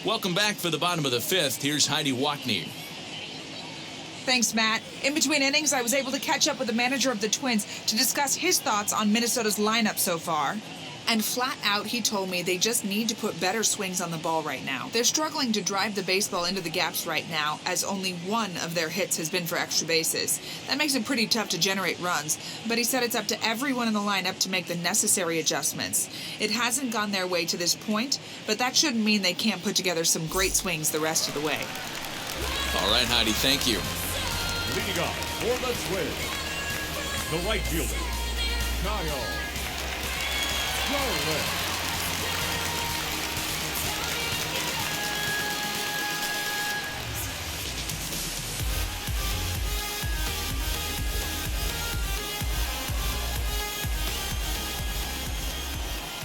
Welcome back for the bottom of the fifth. Here's Heidi Wackney. Thanks, Matt. In between innings, I was able to catch up with the manager of the Twins to discuss his thoughts on Minnesota's lineup so far. And flat out, he told me they just need to put better swings on the ball right now. They're struggling to drive the baseball into the gaps right now, as only one of their hits has been for extra bases. That makes it pretty tough to generate runs, but he said it's up to everyone in the lineup to make the necessary adjustments. It hasn't gone their way to this point, but that shouldn't mean they can't put together some great swings the rest of the way. All right, Heidi, thank you. Leading off for the Twins, the right fielder, Kyle Jorge.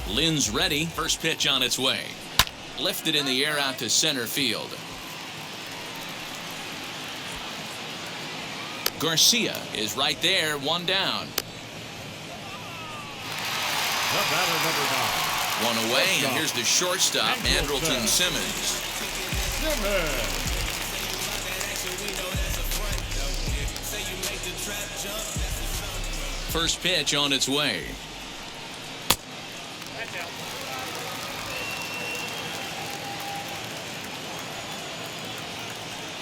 Lynn's ready. First pitch on its way. Lifted in the air out to center field. Garcia is right there, one down. The batter, number 9. One away, and here's the shortstop, Andrelton Simmons. First pitch on its way.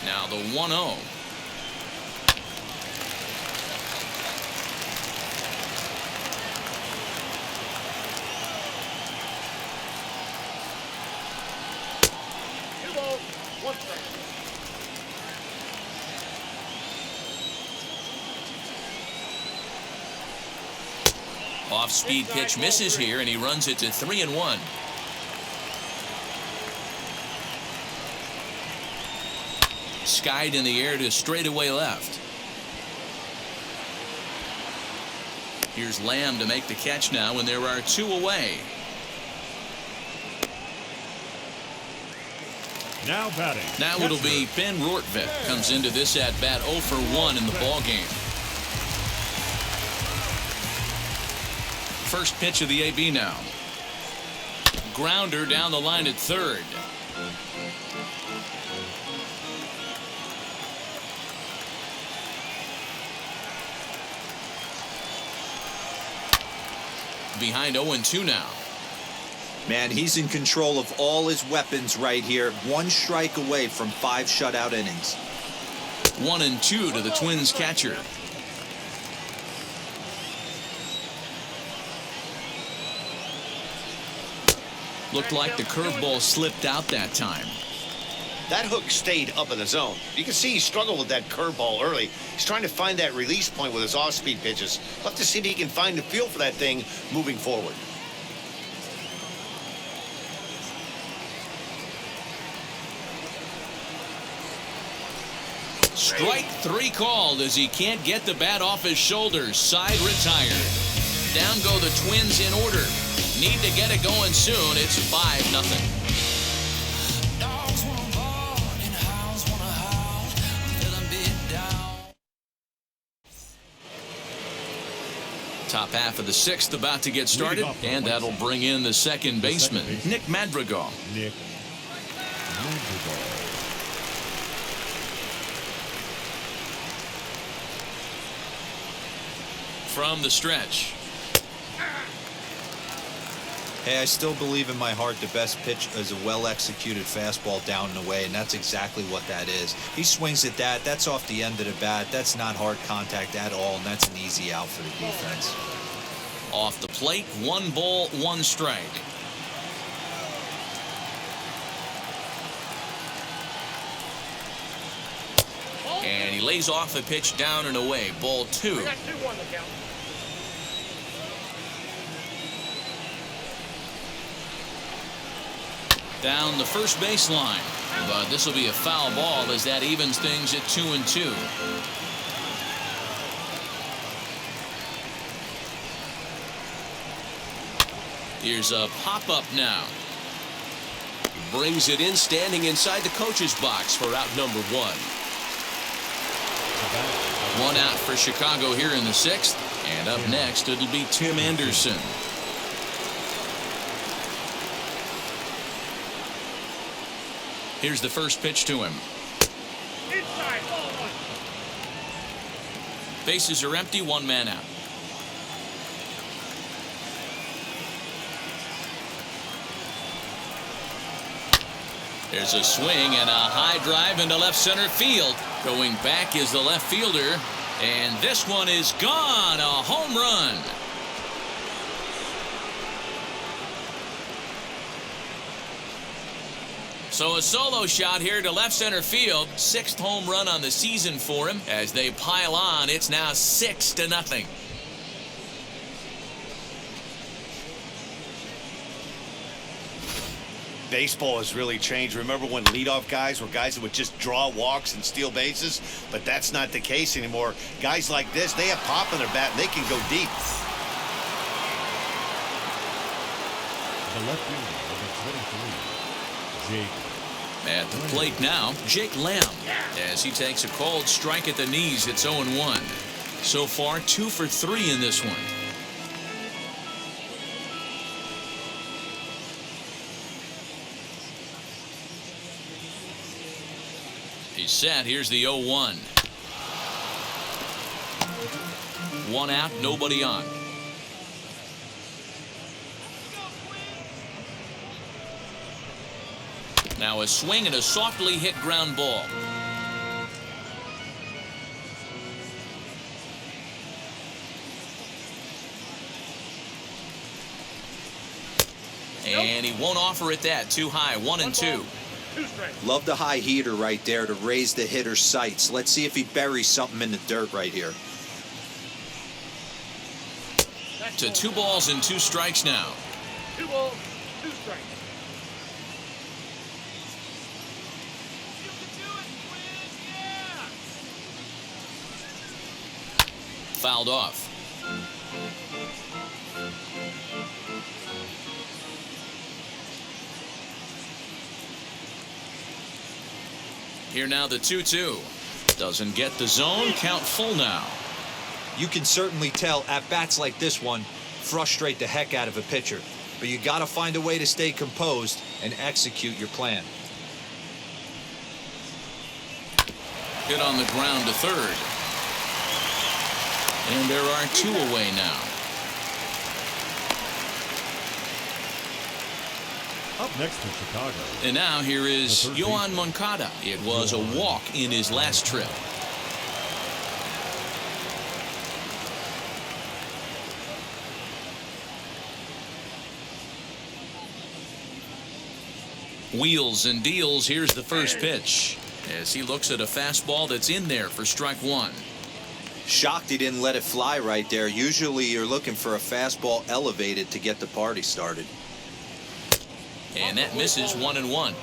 Now the 1-0. Off-speed pitch misses here, and he runs it to 3-1. Skied in the air to straightaway left. Here's Lamb to make the catch now, and there are 2 away. Now batting. Now it'll be Ben Rortvik comes into this at bat 0 for 1 in the ball game. First pitch of the AB now. Grounder down the line at third. Behind 0-2 now. Man, he's in control of all his weapons right here. 1 strike away from 5 shutout innings. 1-2 to the Twins catcher. Looked like the curveball slipped out that time. That hook stayed up in the zone. You can see he struggled with that curveball early. He's trying to find that release point with his off-speed pitches. Love to see if he can find the feel for that thing moving forward. Strike 3 called as he can't get the bat off his shoulders. Side retired. Down go the Twins in order. Need to get it going soon. It's 5-0. Top half of the 6th about to get started, and that'll bring in the second baseman, Nick Madrigal. Nick Madrigal. From the stretch. Hey, I still believe in my heart the best pitch is a well-executed fastball down and away, and that's exactly what that is. He swings at that. That's off the end of the bat. That's not hard contact at all, and that's an easy out for the defense. Off the plate, 1 ball, 1 strike. And he lays off a pitch down and away. Ball 2. I got 2-1 the count. Down the first baseline. But this will be a foul ball as that evens things at 2-2. Here's a pop-up now. Brings it in, standing inside the coach's box for out number 1. 1 out for Chicago here in the 6th. And up next, it'll be Tim Anderson. Here's the first pitch to him. Inside, ball 1. Bases are empty, 1 man out. There's a swing and a high drive into left center field. Going back is the left fielder. And this one is gone. A home run. So a solo shot here to left center field. 6th home run on the season for him. As they pile on, it's now 6-0. Baseball has really changed. Remember when leadoff guys were guys that would just draw walks and steal bases? But that's not the case anymore. Guys like this, they have pop in their bat and they can go deep. The left fielder, number 23, Jake. At the plate now, Jake Lamb. As he takes a called strike at the knees, it's 0-1. So far, 2 for 3 in this one. He's set. Here's the 0-1. 1 out, nobody on. Now a swing and a softly hit ground ball. And he won't offer it that. Too high. 1-2. Love the high heater right there to raise the hitter's sights. Let's see if he buries something in the dirt right here. To 2 balls and 2 strikes now. 2 balls, 2 strikes. Fouled off. Here now the 2-2. Doesn't get the zone. Count full now. You can certainly tell at-bats like this one frustrate the heck out of a pitcher. But you got to find a way to stay composed and execute your plan. Hit on the ground to third. And there are 2 away now. Up next for Chicago. And now here is Yoan Moncada. It was a walk in his last trip. Wheels and deals. Here's the first pitch. As he looks at a fastball that's in there for strike 1. Shocked he didn't let it fly right there. Usually you're looking for a fastball elevated to get the party started. And that misses 1-1.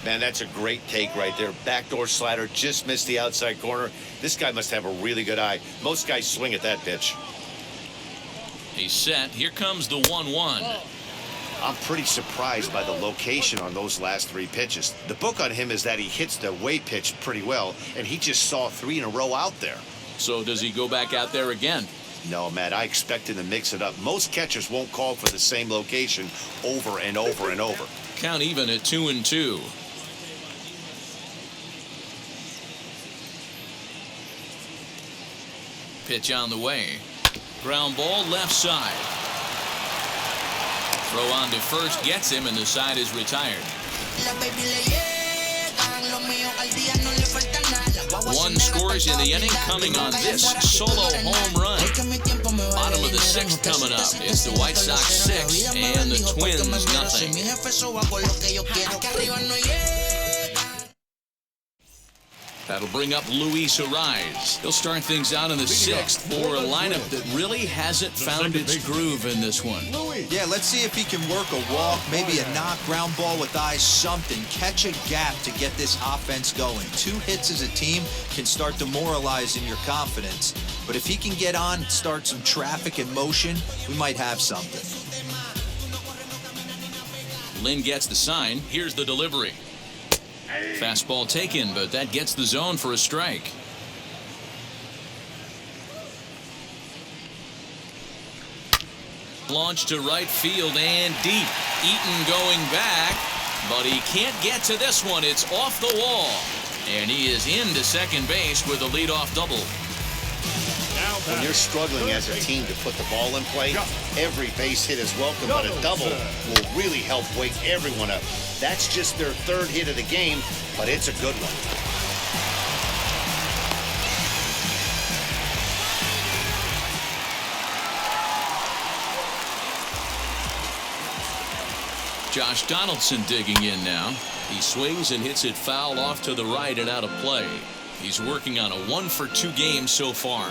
Man, that's a great take right there. Backdoor slider, just missed the outside corner. This guy must have a really good eye. Most guys swing at that pitch. He's set. Here comes the 1-1. I'm pretty surprised by the location on those last 3 pitches. The book on him is that he hits the way pitch pretty well, and he just saw 3 in a row out there. So does he go back out there again? No, Matt, I expect him to mix it up. Most catchers won't call for the same location over and over and over. Count even at 2-2. Pitch on the way. Ground ball left side. Throw on to first gets him, and the side is retired. 1 scores in the inning, coming on this solo home run. Bottom of the 6th coming up. It's the White Sox 6 and the Twins nothing. That'll bring up Luis Ariz. He'll start things out in the sixth for a lineup that really hasn't found its groove in this one. Yeah, let's see if he can work a walk, maybe a knock, ground ball with eyes, something. Catch a gap to get this offense going. 2 hits as a team can start demoralizing your confidence. But if he can get on, start some traffic and motion, we might have something. Lynn gets the sign. Here's the delivery. Fastball taken, but that gets the zone for a strike. Launch to right field and deep. Eaton going back, but he can't get to this one. It's off the wall. And he is into second base with a leadoff double. When you're struggling as a team to put the ball in play, every base hit is welcome, but a double will really help wake everyone up. That's just their 3rd hit of the game, but it's a good one. Josh Donaldson digging in now. He swings and hits it foul off to the right and out of play. He's working on a 1-for-2 game so far.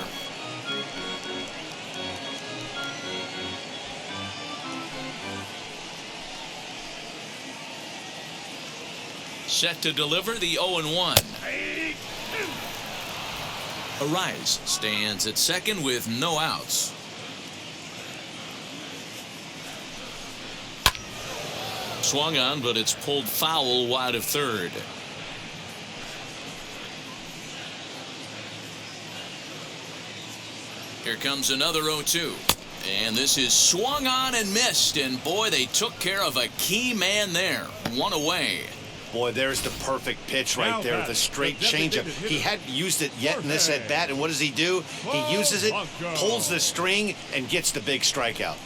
Set to deliver the 0-1. Ariz stands at second with no outs. Swung on, but it's pulled foul wide of third. Here comes another 0-2. And this is swung on and missed. And boy, they took care of a key man there. 1 away. Boy, there's the perfect pitch right there, the straight changeup. He hadn't used it yet in this at-bat, and what does he do? He uses it, pulls the string, and gets the big strikeout.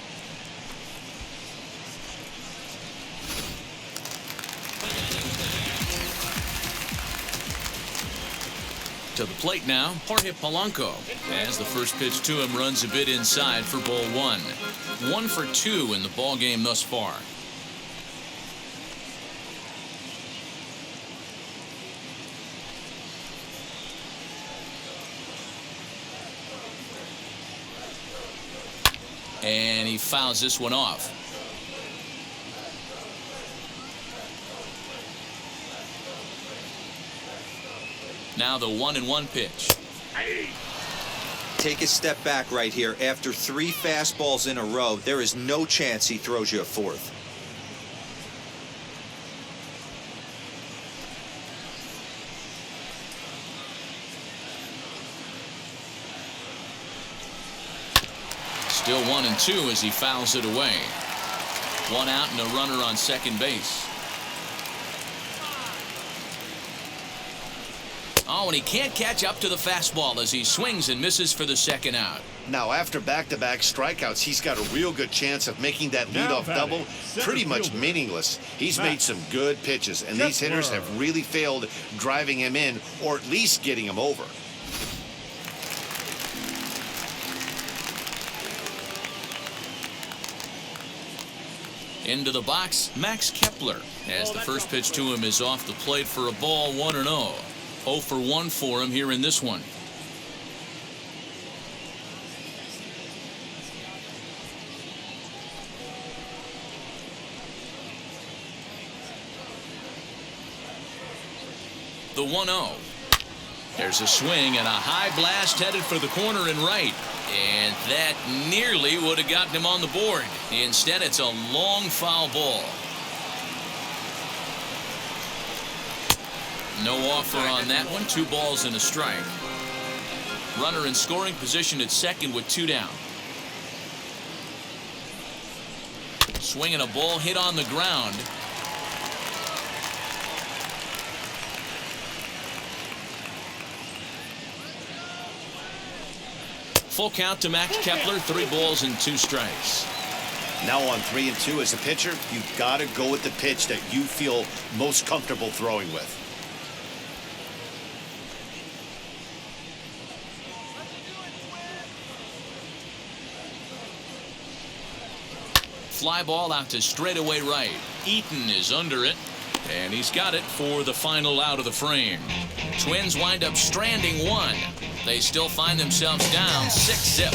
To the plate now, Jorge Polanco. As the first pitch to him runs a bit inside for ball 1. 1 for 2 in the ball game thus far. And he fouls this one off. Now the 1-1 pitch. Take a step back right here. After 3 fastballs in a row, there is no chance he throws you a 4th. Still 1-2 as he fouls it away. 1 out and a runner on second base. Oh, and he can't catch up to the fastball as he swings and misses for the second out. Now, after back-to-back strikeouts, he's got a real good chance of making that leadoff double pretty much meaningless. He's made some good pitches, and these hitters have really failed driving him in or at least getting him over. Into the box, Max Kepler, as the first pitch to him is off the plate for a ball, 1-0. 0 for 1 for him here in this one. The 1-0. There's a swing and a high blast headed for the corner and right. And that nearly would have gotten him on the board. Instead, it's a long foul ball. No offer on that one. 2 balls and a strike. Runner in scoring position at second with 2 down. Swinging a ball hit on the ground. Full count to Max Kepler, 3 balls and 2 strikes. Now on 3-2 as a pitcher, you've got to go with the pitch that you feel most comfortable throwing with. Fly ball out to straightaway right. Eaton is under it, and he's got it for the final out of the frame. Twins wind up stranding one. They still find themselves down 6-zip.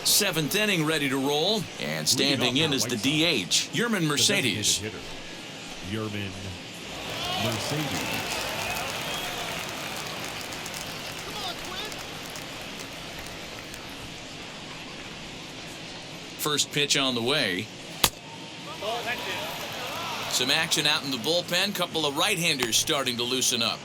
Seventh inning ready to roll, and standing in is the DH, Yerman Mercedes. Yerman Mercedes. First pitch on the way. Some action out in the bullpen. Couple of right-handers starting to loosen up.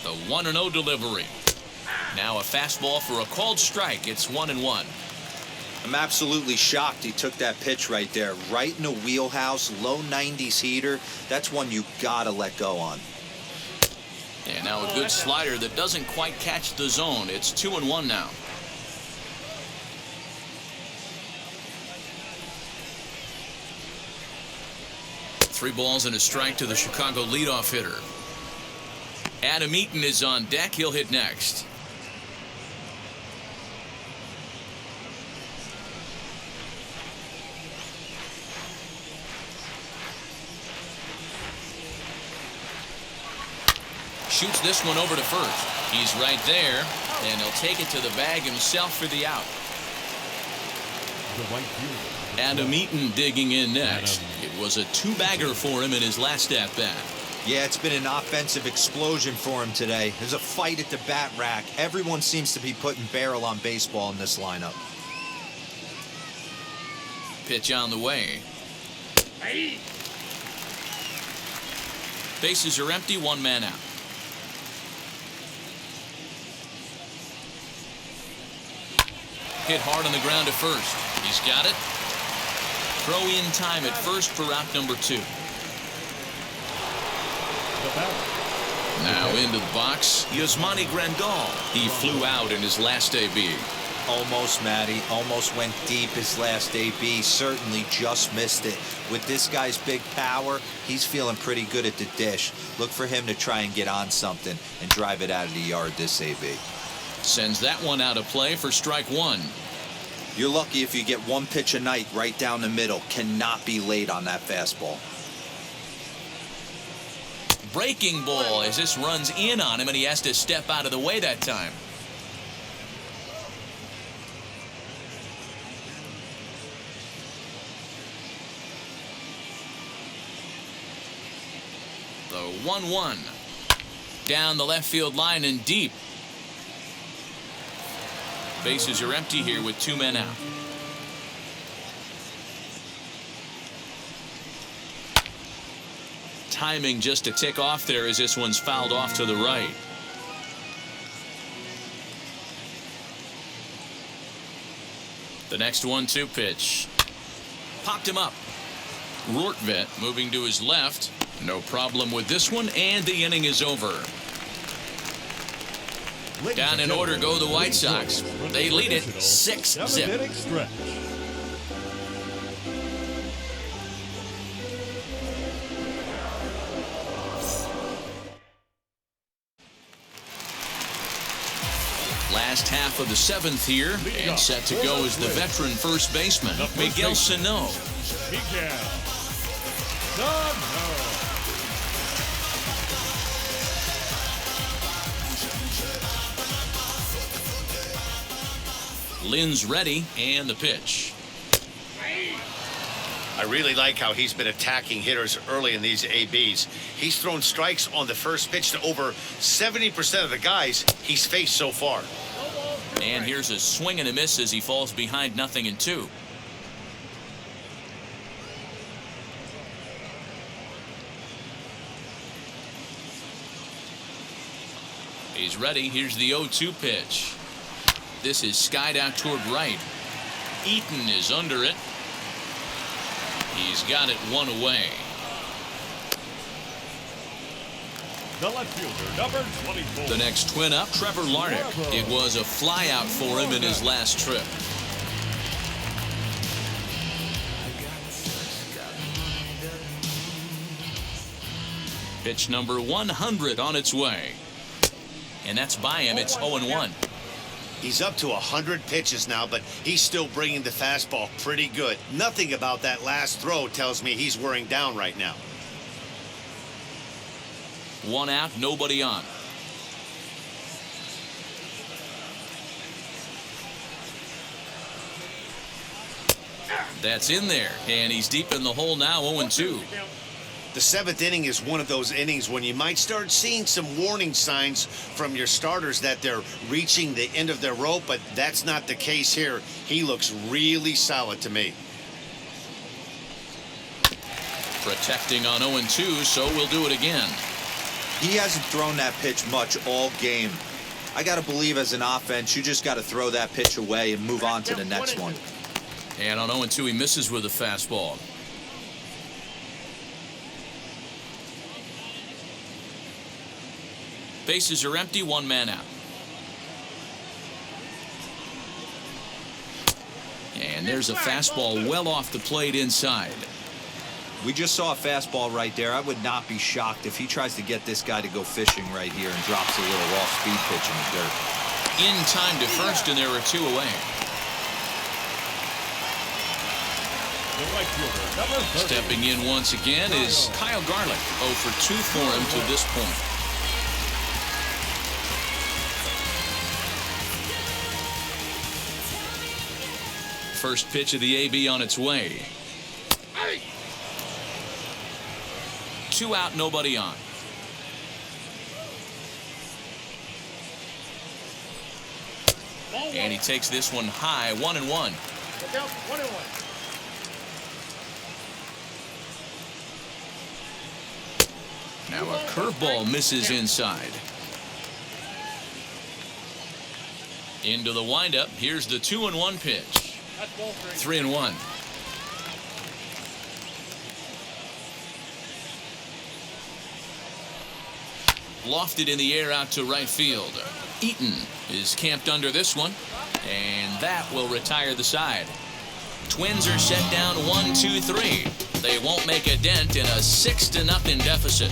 The 1-0 delivery. Now a fastball for a called strike. It's 1-1. I'm absolutely shocked he took that pitch right there. Right in the wheelhouse, low 90s heater. That's one you gotta let go on. And now a good slider that doesn't quite catch the zone. It's 2-1 now. Three balls and a strike to the Chicago leadoff hitter. Adam Eaton is on deck. He'll hit next. Shoots this one over to first. He's right there, and he'll take it to the bag himself for the out. Adam Eaton digging in next. It was a two-bagger for him in his last at-bat. Yeah, it's been an offensive explosion for him today. There's a fight at the bat rack. Everyone seems to be putting barrel on baseball in this lineup. Pitch on the way. Bases are empty, one man out. Hit hard on the ground to first. He's got it. Throw in time at first for out number 2. Now into the box, Yasmani Grandal. He flew out in his last AB. Almost, Matty. Almost went deep his last AB. Certainly just missed it. With this guy's big power, he's feeling pretty good at the dish. Look for him to try and get on something and drive it out of the yard this AB. Sends that one out of play for strike 1. You're lucky if you get one pitch a night right down the middle. Cannot be late on that fastball. Breaking ball as this runs in on him, and he has to step out of the way that time. The 1-1. Down the left field line and deep. Bases are empty here with 2 men out. Timing just to tick off there as this one's fouled off to the right. The next 1-2 pitch. Popped him up. Rortvedt moving to his left. No problem with this one, and the inning is over. Down in order go the White Sox. They lead it 6-zip. Last half of the 7th here, and set to go is the veteran first baseman, Miguel Sano. Miguel Sano. Lynn's ready, and the pitch. I really like how he's been attacking hitters early in these ABs. He's thrown strikes on the first pitch to over 70% of the guys he's faced so far. And here's a swing and a miss as he falls behind 0-2. He's ready. Here's the 0-2 pitch. This is skied out toward right. Eaton is under it. He's got it one away. The left fielder, number 24. The next twin up, Trevor Larnach. It was a flyout for him in his last trip. Pitch number 100 on its way. And that's by him. It's 0-1. He's up to 100 pitches now, but he's still bringing the fastball pretty good. Nothing about that last throw tells me he's wearing down right now. 1 out, nobody on. That's in there, and he's deep in the hole now, 0-2. The 7th inning is one of those innings when you might start seeing some warning signs from your starters that they're reaching the end of their rope, but that's not the case here. He looks really solid to me. Protecting on 0-2, so we'll do it again. He hasn't thrown that pitch much all game. I got to believe as an offense, you just got to throw that pitch away and move on to the next one. And on 0-2, he misses with a fastball. Bases are empty, 1 man out. And there's a fastball well off the plate inside. We just saw a fastball right there. I would not be shocked if he tries to get this guy to go fishing right here and drops a little off-speed pitch in the dirt. In time to first, and there are 2 away. Stepping in once again is Kyle Garlick. 0 for 2 for him to this point. First pitch of the AB on its way. 2 out, nobody on. And he takes this one high, 1-1. Look out, 1-1. Now a curveball misses inside. Into the windup. Here's the 2-1 pitch. 3-1. Lofted in the air out to right field. Eaton is camped under this one, and that will retire the side. Twins are set down 1-2-3. They won't make a dent in a 6-0 deficit.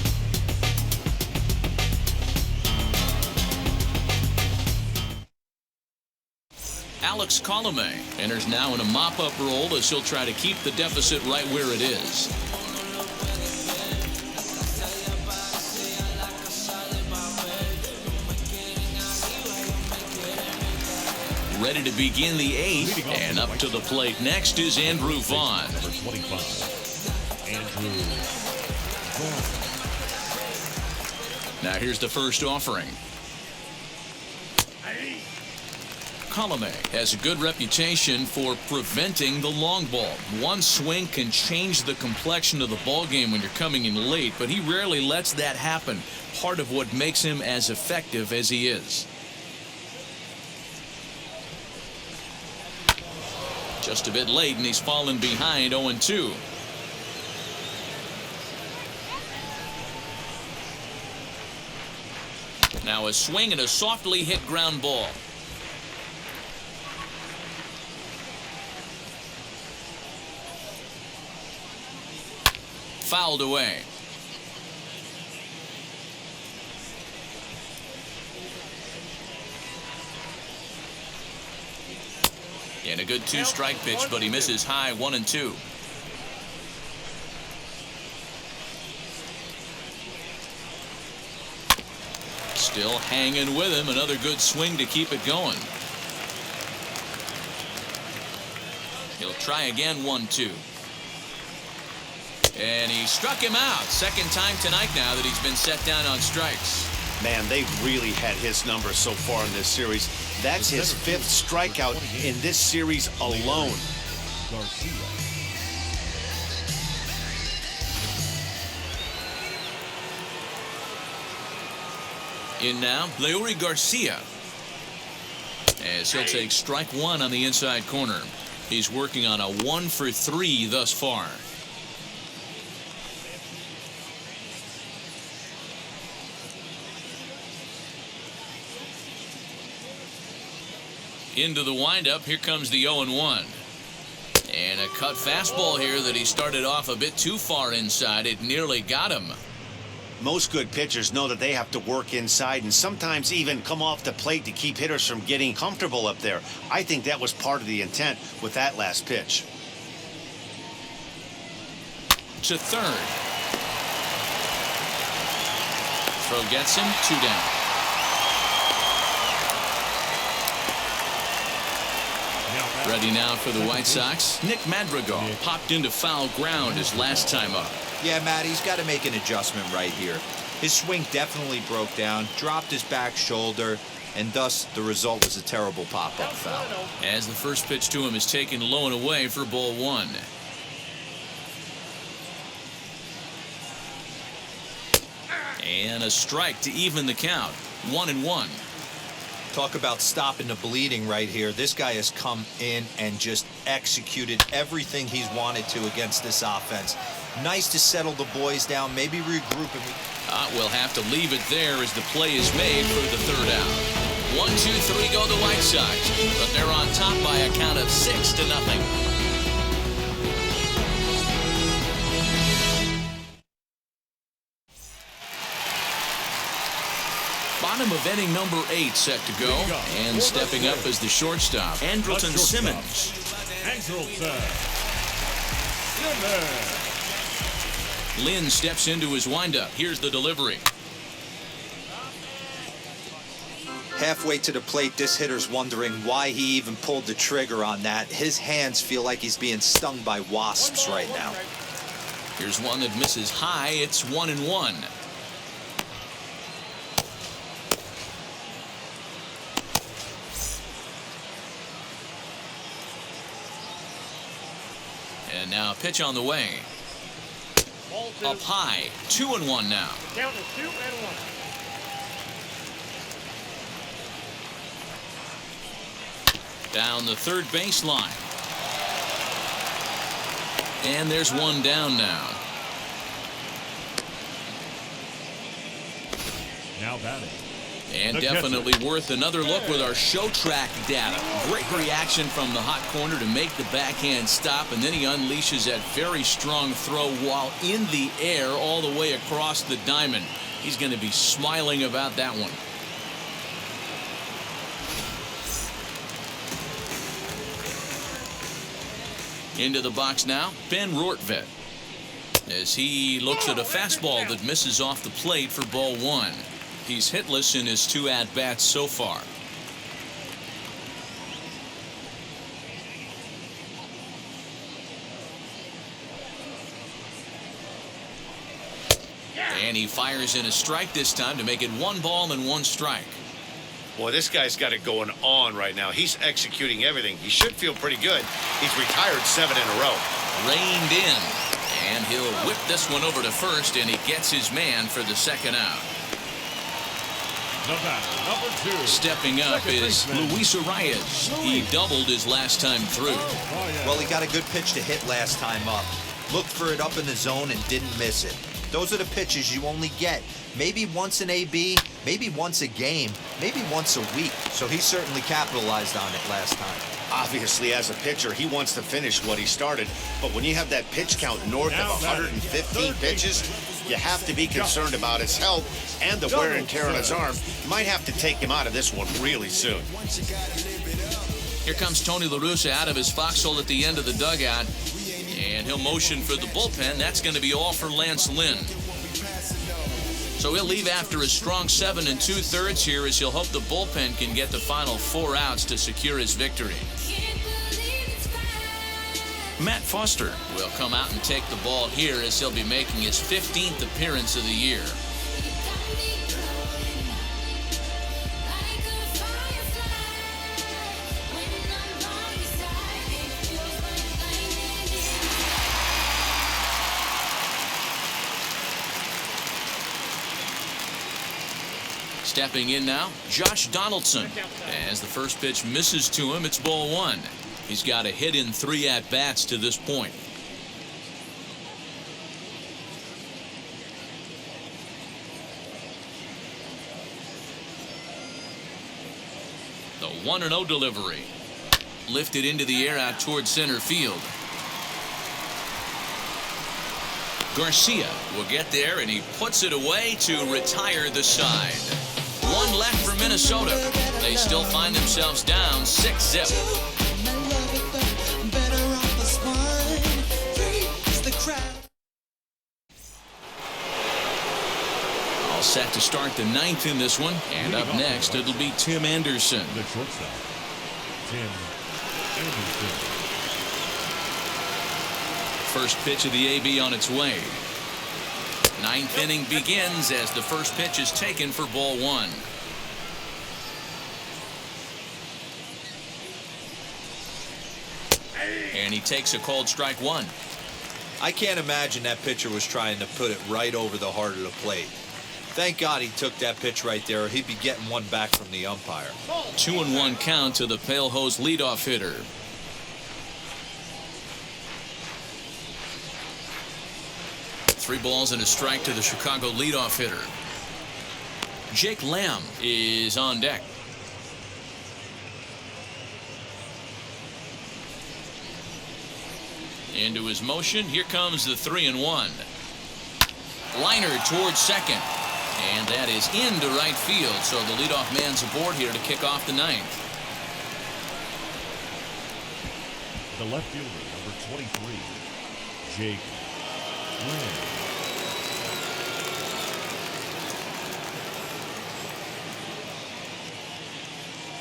Alex Colomé enters now in a mop-up role as he'll try to keep the deficit right where it is. Ready to begin the 8th, and up to the plate next is Andrew Vaughn. Number 25, Andrew Vaughn. Now here's the first offering. Colomé has a good reputation for preventing the long ball. One swing can change the complexion of the ball game when you're coming in late, but he rarely lets that happen. Part of what makes him as effective as he is. Just a bit late, and he's fallen behind 0-2. Now a swing and a softly hit ground ball. Fouled away. And a good 2-strike pitch, but he misses high, 1-2. Still hanging with him. Another good swing to keep it going. He'll try again, 1-2. And he struck him out. Second time tonight now that he's been set down on strikes. Man, they've really had his number so far in this series. That's his 5th strikeout in this series alone. Garcia. In now, Leury Garcia, as he'll take strike 1 on the inside corner. He's working on a 1 for 3 thus far. Into the windup. Here comes the 0-1. And a cut fastball here that he started off a bit too far inside. It nearly got him. Most good pitchers know that they have to work inside and sometimes even come off the plate to keep hitters from getting comfortable up there. I think that was part of the intent with that last pitch. To third. Throw gets him, 2 down. Ready now for the White Sox. Nick Madrigal popped into foul ground his last time up. Yeah, Matt, he's got to make an adjustment right here. His swing definitely broke down, dropped his back shoulder, and thus the result was a terrible pop-up foul. As the first pitch to him is taken low and away for ball 1. And a strike to even the count. 1-1. Talk about stopping the bleeding right here. This guy has come in and just executed everything he's wanted to against this offense. Nice to settle the boys down, maybe regroup. We'll have to leave it there as the play is made for the third out. 1, 2, 3 go the White Sox, but they're on top by a count of 6-0. Bottom of inning number 8 set to go, and stepping up as the shortstop, Andrelton Simmons. Lynn steps into his windup. Here's the delivery. Halfway to the plate, this hitter's wondering why he even pulled the trigger on that. His hands feel like he's being stung by wasps right now. Here's one that misses high. It's 1-1. And now a pitch on the way. Up high. 2-1 now. Count is 2-1. Down the third baseline. And there's one down now. Now batting. And definitely worth another look with our show track data. Great reaction from the hot corner to make the backhand stop, and then he unleashes that very strong throw while in the air all the way across the diamond. He's going to be smiling about that one. Into the box now, Ben Rortvedt, as he looks at a fastball that misses off the plate for ball 1. He's hitless in his 2 at-bats so far. And he fires in a strike this time to make it 1 ball and 1 strike. Boy, this guy's got it going on right now. He's executing everything. He should feel pretty good. He's retired 7 in a row. Reined in. And he'll whip this one over to first, and he gets his man for the second out. Number 2. Stepping up is Luis Arias. He doubled his last time through. Well, he got a good pitch to hit last time up. Looked for it up in the zone and didn't miss it. Those are the pitches you only get maybe once an AB, maybe once a game, maybe once a week. So he certainly capitalized on it last time. Obviously, as a pitcher, he wants to finish what he started. But when you have that pitch count north of 115 pitches, you have to be concerned about his health and the wear and tear on his arm. You might have to take him out of this one really soon. Here comes Tony La Russa out of his foxhole at the end of the dugout. And he'll motion for the bullpen. That's going to be all for Lance Lynn. So he'll leave after a strong 7 2/3 here, as he'll hope the bullpen can get the final 4 outs to secure his victory. Matt Foster will come out and take the ball here, as he'll be making his 15th appearance of the year. Stepping in now, Josh Donaldson. As the first pitch misses to him, it's ball 1. He's got a hit in 3 at-bats to this point. The 1-0 delivery. Lifted into the air out toward center field. Garcia will get there, and he puts it away to retire the side. One left for Minnesota. They still find themselves down 6-zip. All set to start the ninth in this one. And up next, it'll be Tim Anderson. The shortstop, Tim Anderson. First pitch of the AB on its way. Ninth inning begins as the first pitch is taken for ball one. And he takes a called strike one. I can't imagine that pitcher was trying to put it right over the heart of the plate. Thank God he took that pitch right there, or he'd be getting one back from the umpire. 2-1 count to the Pale Hose leadoff hitter. Three balls and a strike to the Chicago leadoff hitter. Jake Lamb is on deck. Into his motion. Here comes the 3-1. Liner towards second. And that is into right field. So the leadoff man's aboard here to kick off the ninth. The left fielder, number 23, Jake Lamb.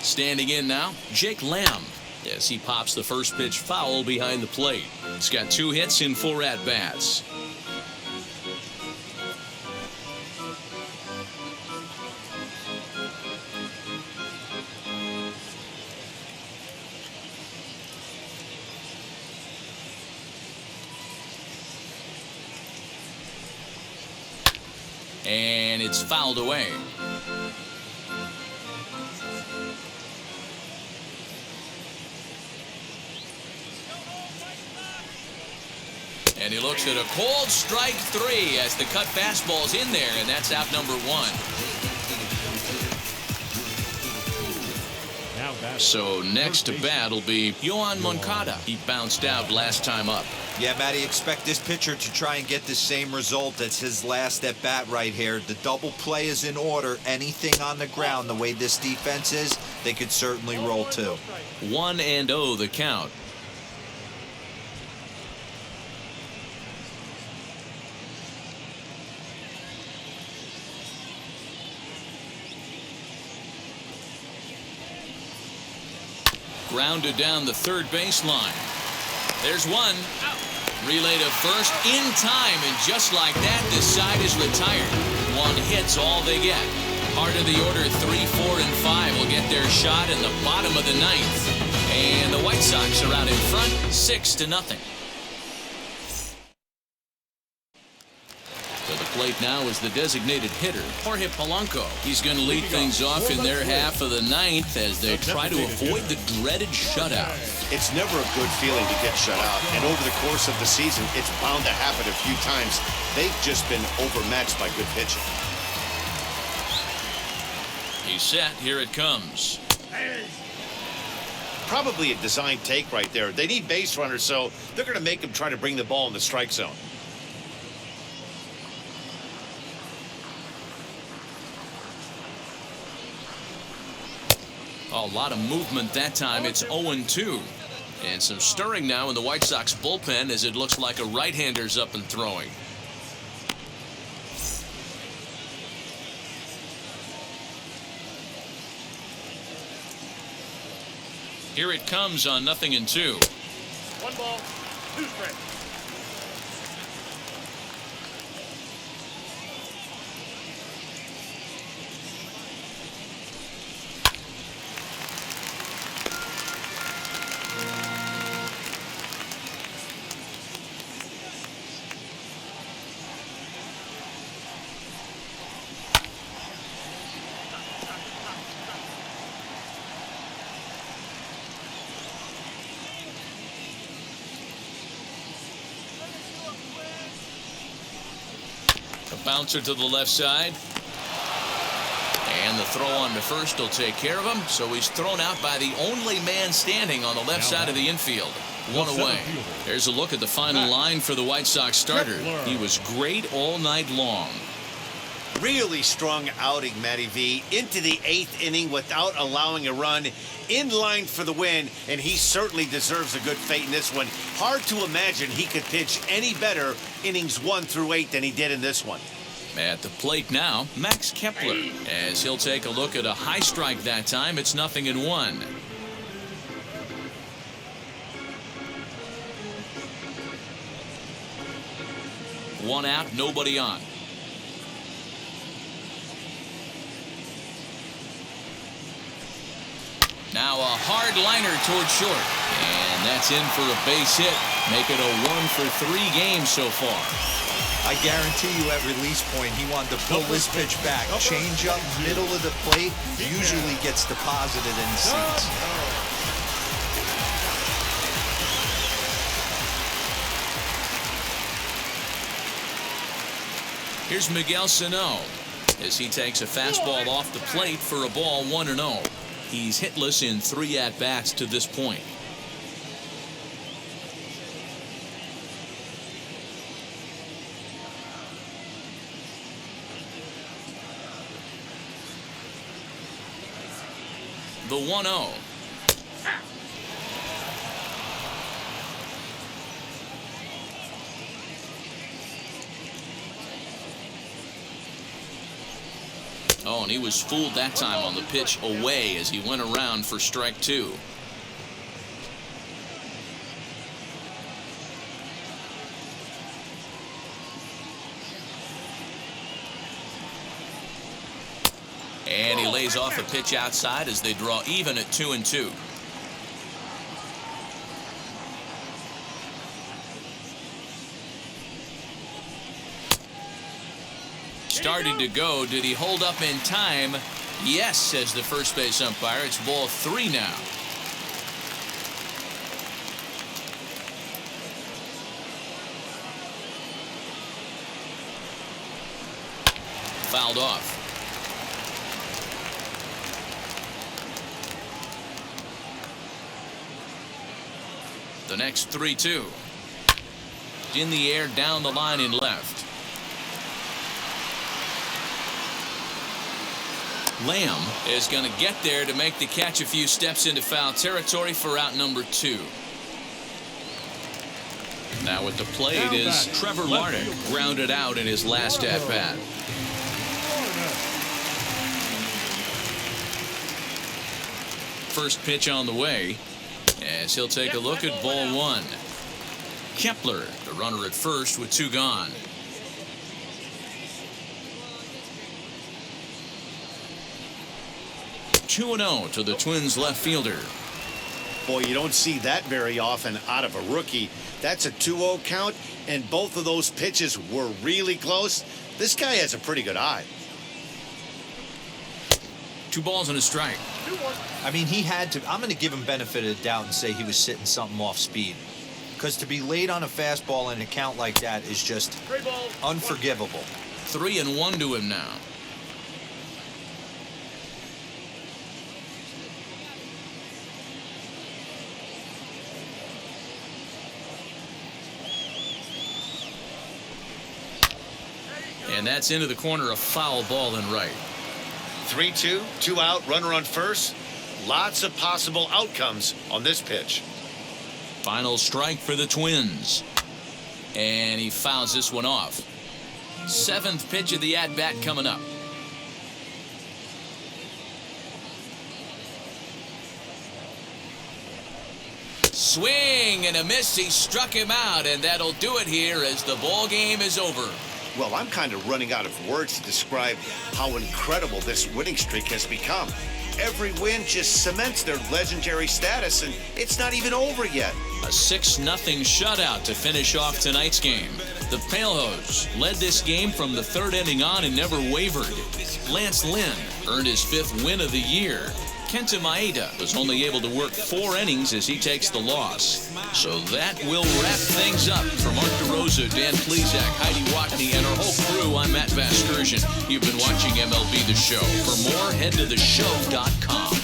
Standing in now, Jake Lamb, as he pops the first pitch foul behind the plate. He's got 2 hits in 4 at-bats. And it's fouled away. And he looks at a cold strike 3 as the cut fastball's in there, and that's out number 1. So next to bat will be Yohan Moncada. He bounced out last time up. Yeah, Matty, expect this pitcher to try and get the same result as his last at bat right here. The double play is in order. Anything on the ground, the way this defense is, they could certainly roll too. 1-0 the count. Grounded down the third baseline. There's one. Relay to first in time, and just like that, this side is retired. 1 hit's all they get. Part of the order 3, 4, and 5 will get their shot in the bottom of the ninth. And the White Sox are out in front, 6-0. To the plate now is the designated hitter, Jorge Polanco. He's going to lead things off in their half of the ninth as they try to avoid the dreaded shutout. It's never a good feeling to get shut out, and over the course of the season, it's bound to happen a few times. They've just been overmatched by good pitching. He's set. Here it comes. Probably a design take right there. They need base runners, so they're going to make him try to bring the ball in the strike zone. A lot of movement that time. It's 0-2. And some stirring now in the White Sox bullpen as it looks like a right-hander's up and throwing. Here it comes on 0-2. 1 ball, 2 strikes. Bouncer to the left side. And the throw on to first will take care of him. So he's thrown out by the only man standing on the left side of the infield. One away. There's a look at the final line for the White Sox starter. He was great all night long. Really strong outing, Matty V. Into the 8th inning without allowing a run. In line for the win, and he certainly deserves a good fate in this one. Hard to imagine he could pitch any better innings 1 through 8 than he did in this one. At the plate now, Max Kepler, as he'll take a look at a high strike that time. It's 0-1. One out, nobody on. Now a hard liner toward short, and that's in for a base hit, make it a 1-for-3 game so far. I guarantee you at release point, he wanted to pull this pitch back. Change up middle of the plate usually gets deposited in the seats. Here's Miguel Sano as he takes a fastball off the plate for a ball 1-0. He's hitless in 3 at-bats to this point. The 1-0. Oh, and he was fooled that time on the pitch away as he went around for strike 2. And he lays off a pitch outside as they draw even at 2-2. Starting to go. Did he hold up in time? Yes, says the first base umpire. It's ball 3 now. Fouled off. The next 3-2. In the air, down the line in left. Lamb is going to get there to make the catch a few steps into foul territory for out number 2. Now at the plate is Trevor Larnach, grounded out in his last at-bat. First pitch on the way as he'll take a look at ball 1. Kepler, the runner at first with 2 gone. 2-0 to the Twins left fielder. Boy, you don't see that very often out of a rookie. That's a 2-0 count, and both of those pitches were really close. This guy has a pretty good eye. 2 balls and a strike. I mean, he had to. I'm going to give him benefit of the doubt and say he was sitting something off speed. Because to be late on a fastball in a count like that is just unforgivable. 3-1 to him now. And that's into the corner, a foul ball in right. 3-2, 2 out, runner on first. Lots of possible outcomes on this pitch. Final strike for the Twins. And he fouls this one off. 7th pitch of the at-bat coming up. Swing and a miss. He struck him out, and that'll do it here as the ball game is over. Well, I'm kind of running out of words to describe how incredible this winning streak has become. Every win just cements their legendary status, and it's not even over yet. A 6-0 shutout to finish off tonight's game. The Palehose led this game from the 3rd inning on and never wavered. Lance Lynn earned his 5th win of the year. Kenta Maeda was only able to work 4 innings as he takes the loss. So that will wrap things up. For Mark DeRosa, Dan Plesac, Heidi Watney, and our whole crew, I'm Matt Vasgersian. You've been watching MLB The Show. For more, head to theshow.com.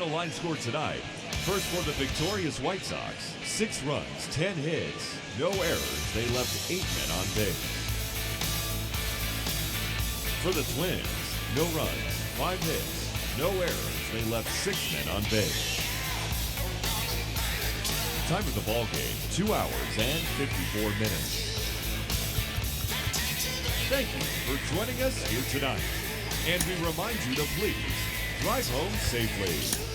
final line score tonight. First for the victorious White Sox, 6 runs, 10 hits, no errors. They left 8 men on base. For the Twins, no runs, 5 hits, no errors. They left 6 men on base. Time of the ball game, 2 hours and 54 minutes. Thank you for joining us here tonight. And we remind you to please drive home safely.